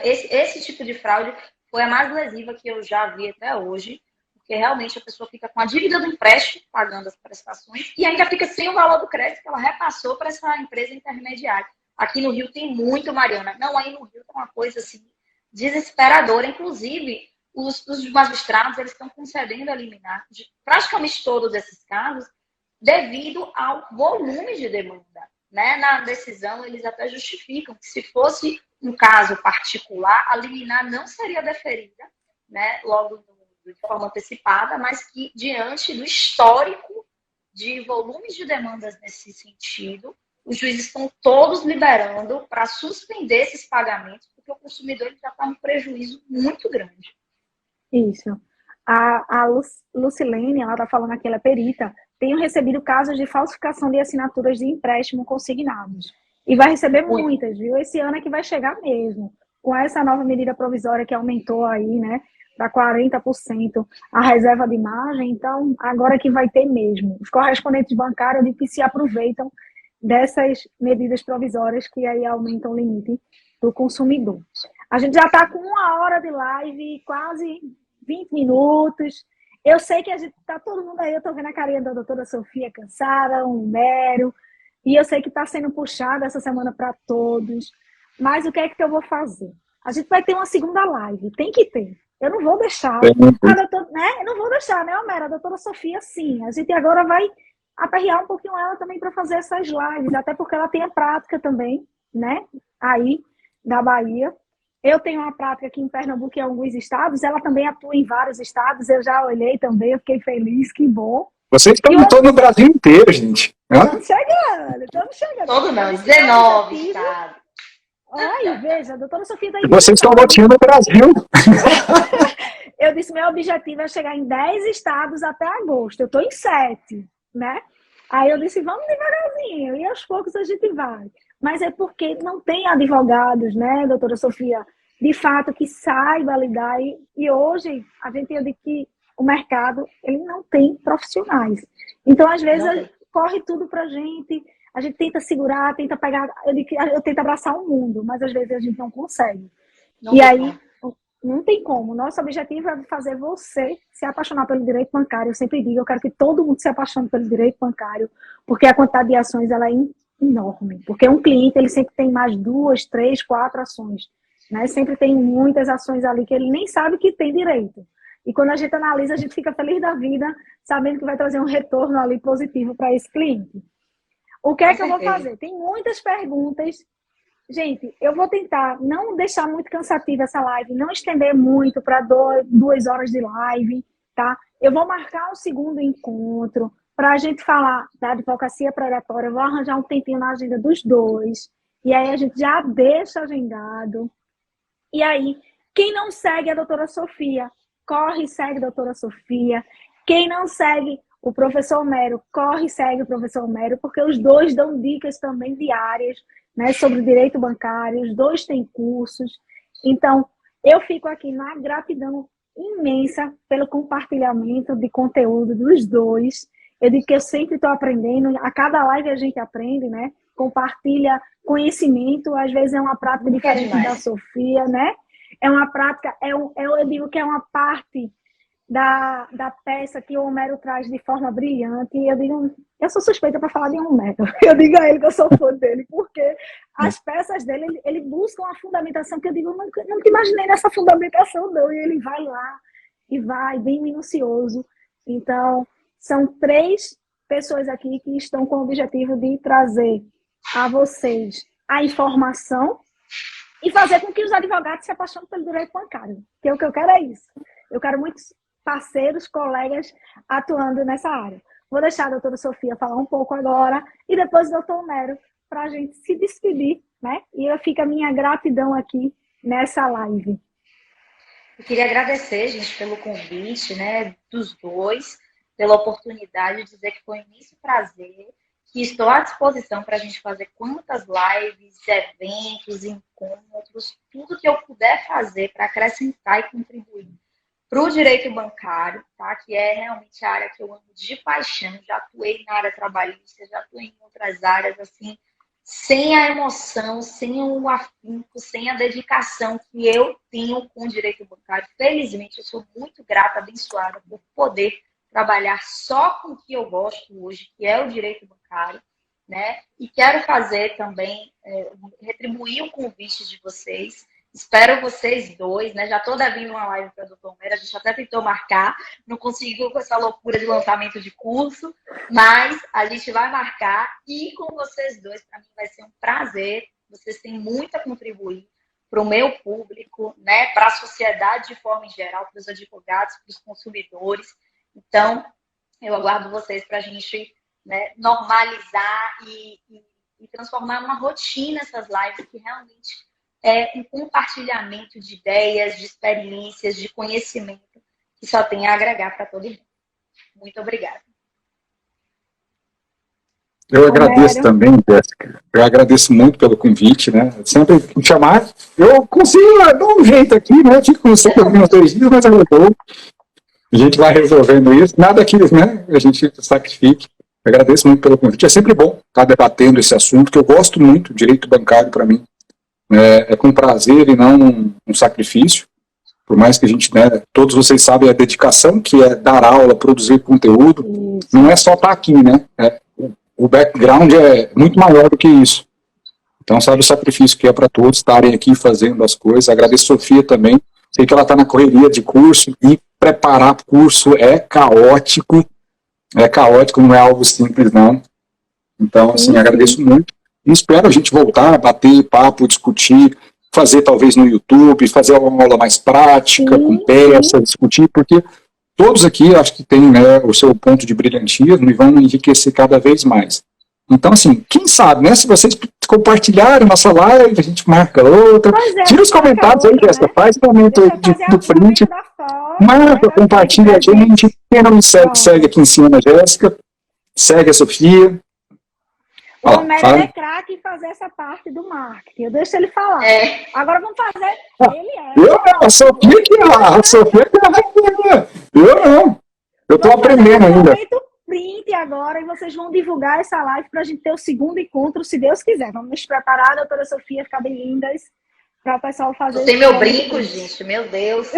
Esse tipo de fraude foi a mais lesiva que eu já vi até hoje. Porque realmente a pessoa fica com a dívida do empréstimo, pagando as prestações, e ainda fica sem o valor do crédito que ela repassou para essa empresa intermediária. Aqui no Rio tem muito, Mariana. Não, aí no Rio tem uma coisa assim, desesperadora. Inclusive, os magistrados eles estão concedendo a liminar de praticamente todos esses casos devido ao volume de demanda. Né? Na decisão, eles até justificam que se fosse um caso particular, a liminar não seria deferida, né? Logo de forma antecipada, mas que, diante do histórico de volumes de demandas nesse sentido, os juízes estão todos liberando para suspender esses pagamentos, porque o consumidor já está num prejuízo muito grande. Isso. A Lucilene, ela está falando aqui, ela é perita, tenho recebido casos de falsificação de assinaturas de empréstimo consignados. E vai receber muitas, viu? Esse ano é que vai chegar mesmo. Com essa nova medida provisória que aumentou aí, né? Para 40% a reserva de margem, então agora que vai ter mesmo. Os correspondentes bancários de que se aproveitam dessas medidas provisórias que aí aumentam o limite do consumidor. A gente já está com 1 hora de live, quase 20 minutos. Eu sei que a gente está todo mundo aí, eu estou vendo a carinha da doutora Sofia cansada, o Homero, e eu sei que está sendo puxada essa semana para todos. Mas o que é que eu vou fazer? A gente vai ter uma segunda live, tem que ter. Eu não vou deixar. Eu não vou deixar, né, Homero? A doutora Sofia, sim. A gente agora vai aperrear um pouquinho ela também para fazer essas lives, até porque ela tem a prática também, né? Aí, da Bahia. Eu tenho uma prática aqui em Pernambuco em alguns estados, ela também atua em vários estados, eu já olhei também, eu fiquei feliz, que bom. Vocês estão no Brasil inteiro, gente. Estamos chegando. Todo não, 19 estados. Ai, veja, a doutora Sofia está em vocês estão loteando no Brasil. Eu disse, meu objetivo é chegar em 10 estados até agosto. Eu estou em 7, né? Aí eu disse, vamos devagarzinho. E aos poucos a gente vai. Mas é porque não tem advogados, né, doutora Sofia? De fato, que saiba lidar. E hoje a gente vê que o mercado ele não tem profissionais. Então, às vezes, corre tudo pra gente, a gente tenta segurar, tenta pegar, eu tento abraçar o mundo, mas às vezes a gente não consegue. E aí, não tem como. Nosso objetivo é fazer você se apaixonar pelo direito bancário. Eu sempre digo, eu quero que todo mundo se apaixone pelo direito bancário, porque a quantidade de ações ela é enorme. Porque um cliente, ele sempre tem mais 2, 3, 4 ações. Né? Sempre tem muitas ações ali que ele nem sabe que tem direito. E quando a gente analisa, a gente fica feliz da vida, sabendo que vai trazer um retorno ali positivo para esse cliente. O que é que eu vou fazer? Tem muitas perguntas. Gente, eu vou tentar não deixar muito cansativa essa live, não estender muito para 2 horas de live, tá? Eu vou marcar um segundo encontro para a gente falar da advocacia predatória. Eu vou arranjar um tempinho na agenda dos dois. E aí a gente já deixa agendado. E aí, quem não segue a doutora Sofia, corre e segue a doutora Sofia. Quem não segue o professor Homero, corre e segue o professor Homero, porque os dois dão dicas também diárias, né, sobre direito bancário, os dois têm cursos. Então, eu fico aqui na gratidão imensa pelo compartilhamento de conteúdo dos dois. Eu digo que eu sempre estou aprendendo, a cada live a gente aprende, né? Compartilha conhecimento, às vezes é uma prática diferente da Sofia, né? É uma prática, eu digo que é uma parte da peça que o Homero traz de forma brilhante. E eu digo, eu sou suspeita para falar de Homero. Eu digo a ele que eu sou fã dele, porque as peças dele, ele busca uma fundamentação que eu digo, nunca imaginei nessa fundamentação, não. E ele vai lá, e vai, bem minucioso. Então, são 3 pessoas aqui que estão com o objetivo de trazer a vocês a informação e fazer com que os advogados se apaixonem pelo direito bancário. Porque o que eu quero é isso. Eu quero muitos parceiros, colegas atuando nessa área. Vou deixar a doutora Sofia falar um pouco agora e depois o doutor Homero para a gente se despedir, né? E fica a minha gratidão aqui nessa live. Eu queria agradecer, gente, pelo convite, né, dos dois, pela oportunidade de dizer que foi um imenso prazer, que estou à disposição para a gente fazer quantas lives, eventos, encontros, tudo que eu puder fazer para acrescentar e contribuir para o direito bancário, tá? Que é realmente a área que eu amo de paixão. Já atuei na área trabalhista, já atuei em outras áreas, assim, sem a emoção, sem o afinco, sem a dedicação que eu tenho com o direito bancário. Felizmente, eu sou muito grata, abençoada por poder trabalhar só com o que eu gosto hoje, que é o direito bancário, né? E quero fazer também, retribuir o convite de vocês. Espero vocês dois, né? Já estou devendo uma live para o doutor Homero, a gente até tentou marcar, não conseguiu com essa loucura de lançamento de curso, mas a gente vai marcar e com vocês dois, para mim vai ser um prazer. Vocês têm muito a contribuir para o meu público, né? Para a sociedade de forma em geral, para os advogados, para os consumidores. Então, eu aguardo vocês para a gente, né, normalizar e transformar numa rotina essas lives que realmente é um compartilhamento de ideias, de experiências, de conhecimento que só tem a agregar para todo mundo. Muito obrigada. Eu agradeço também, Jéssica. Eu agradeço muito pelo convite, né? Sempre me chamar. Eu consigo dar um jeito aqui, né? Eu fico com você por uns 2 dias, mas eu vou. A gente vai resolvendo isso. Nada que, né, a gente sacrifique. Eu agradeço muito pelo convite. É sempre bom estar debatendo esse assunto, que eu gosto muito. Direito bancário, para mim, é com prazer e não um sacrifício. Por mais que a gente, né, todos vocês sabem a dedicação que é dar aula, produzir conteúdo. Não é só estar aqui, né? O background é muito maior do que isso. Então, sabe o sacrifício que é para todos estarem aqui fazendo as coisas. Agradeço a Sofia também. Sei que ela está na correria de curso e preparar curso é caótico, não é algo simples, não. Então, assim, agradeço muito. E espero a gente voltar, bater papo, discutir, fazer talvez no YouTube, fazer uma aula mais prática, com peças, discutir, porque todos aqui acho que têm, né, o seu ponto de brilhantismo e vão enriquecer cada vez mais. Então, assim, quem sabe, né, se vocês compartilharem nossa live, a gente marca outra. Tira os comentários aí, Jéssica, né? Faz um momento aí do frente. Marca, compartilha a gente. Quem não me segue, segue aqui em cima a Jéssica. Segue a Sofia. O Homero é craque em fazer essa parte do marketing. Eu deixo ele falar. Agora vamos fazer. Eu não, a Sofia que é a rainha. Eu não. Eu estou aprendendo ainda. Príncipe print agora e vocês vão divulgar essa live para a gente ter o segundo encontro, se Deus quiser. Vamos nos preparar, doutora Sofia, ficar bem lindas, para o pessoal fazer... Tem meu brinco, gente, meu Deus.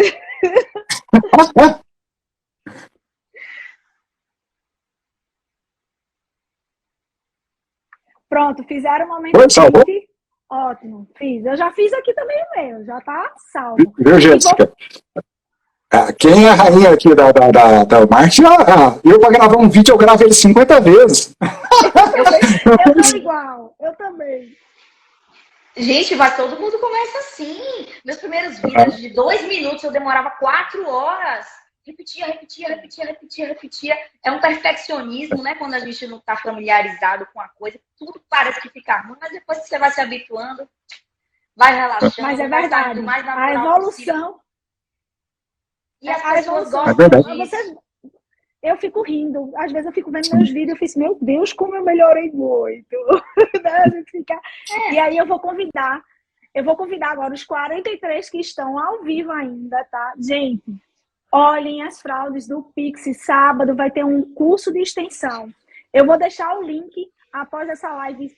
Pronto, fizeram o momento print. Ótimo, fiz. Eu já fiz aqui também o meu, já tá salvo. Viu, Jéssica? Quem é a rainha aqui da marketing? Eu, para gravar um vídeo, eu gravo ele 50 vezes. Eu tô igual, eu também. Gente, vai, todo mundo começa assim. Meus primeiros vídeos de 2 minutos, eu demorava 4 horas. Repetia. É um perfeccionismo, né? Quando a gente não está familiarizado com a coisa, tudo parece que fica ruim, mas depois que você vai se habituando, vai relaxando. Mas é verdade, mais a evolução... E as pessoas gostam disso. Eu fico rindo. Às vezes eu fico vendo meus vídeos e fico, meu Deus, como eu melhorei muito. A gente fica... E aí eu vou convidar agora os 43 que estão ao vivo ainda, tá? Gente, olhem as fraudes do Pix. Sábado vai ter um curso de extensão. Eu vou deixar o link após essa live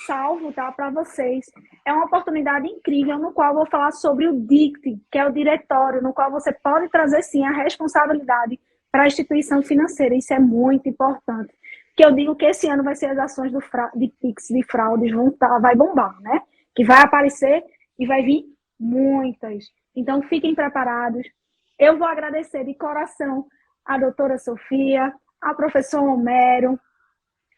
salvo, tá, para vocês. É uma oportunidade incrível no qual eu vou falar sobre o DICT, que é o diretório, no qual você pode trazer, sim, a responsabilidade para a instituição financeira. Isso é muito importante. Que eu digo que esse ano vai ser as ações de Pix, de fraudes, vai bombar, né? Que vai aparecer e vai vir muitas. Então, fiquem preparados. Eu vou agradecer de coração a doutora Sofia, a professor Homero.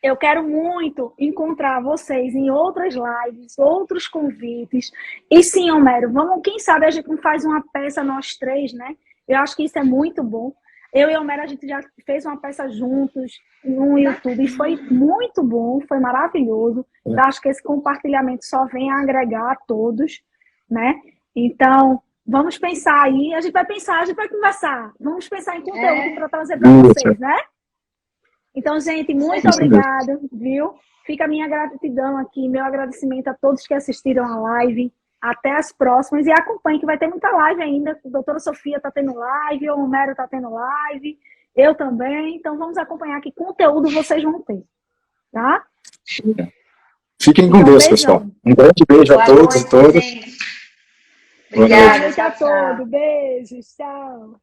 Eu quero muito encontrar vocês em outras lives, outros convites. E sim, Homero, vamos, quem sabe a gente não faz uma peça nós três, né? Eu acho que isso é muito bom. Eu e Homero, a gente já fez uma peça juntos no YouTube e foi muito bom, foi maravilhoso. Eu acho que esse compartilhamento só vem a agregar a todos, né? Então, vamos pensar aí, a gente vai conversar. Vamos pensar em conteúdo para trazer para vocês, né? Então, gente, muito obrigada, viu? Fica a minha gratidão aqui, meu agradecimento a todos que assistiram a live. Até as próximas. E acompanhe, que vai ter muita live ainda. A doutora Sofia está tendo live, o Homero está tendo live, eu também. Então, vamos acompanhar que conteúdo vocês vão ter. Tá? Fiquem com Deus, pessoal. Um grande beijo a todos e todas. Obrigada. Boa noite a todos. Beijos. Tchau.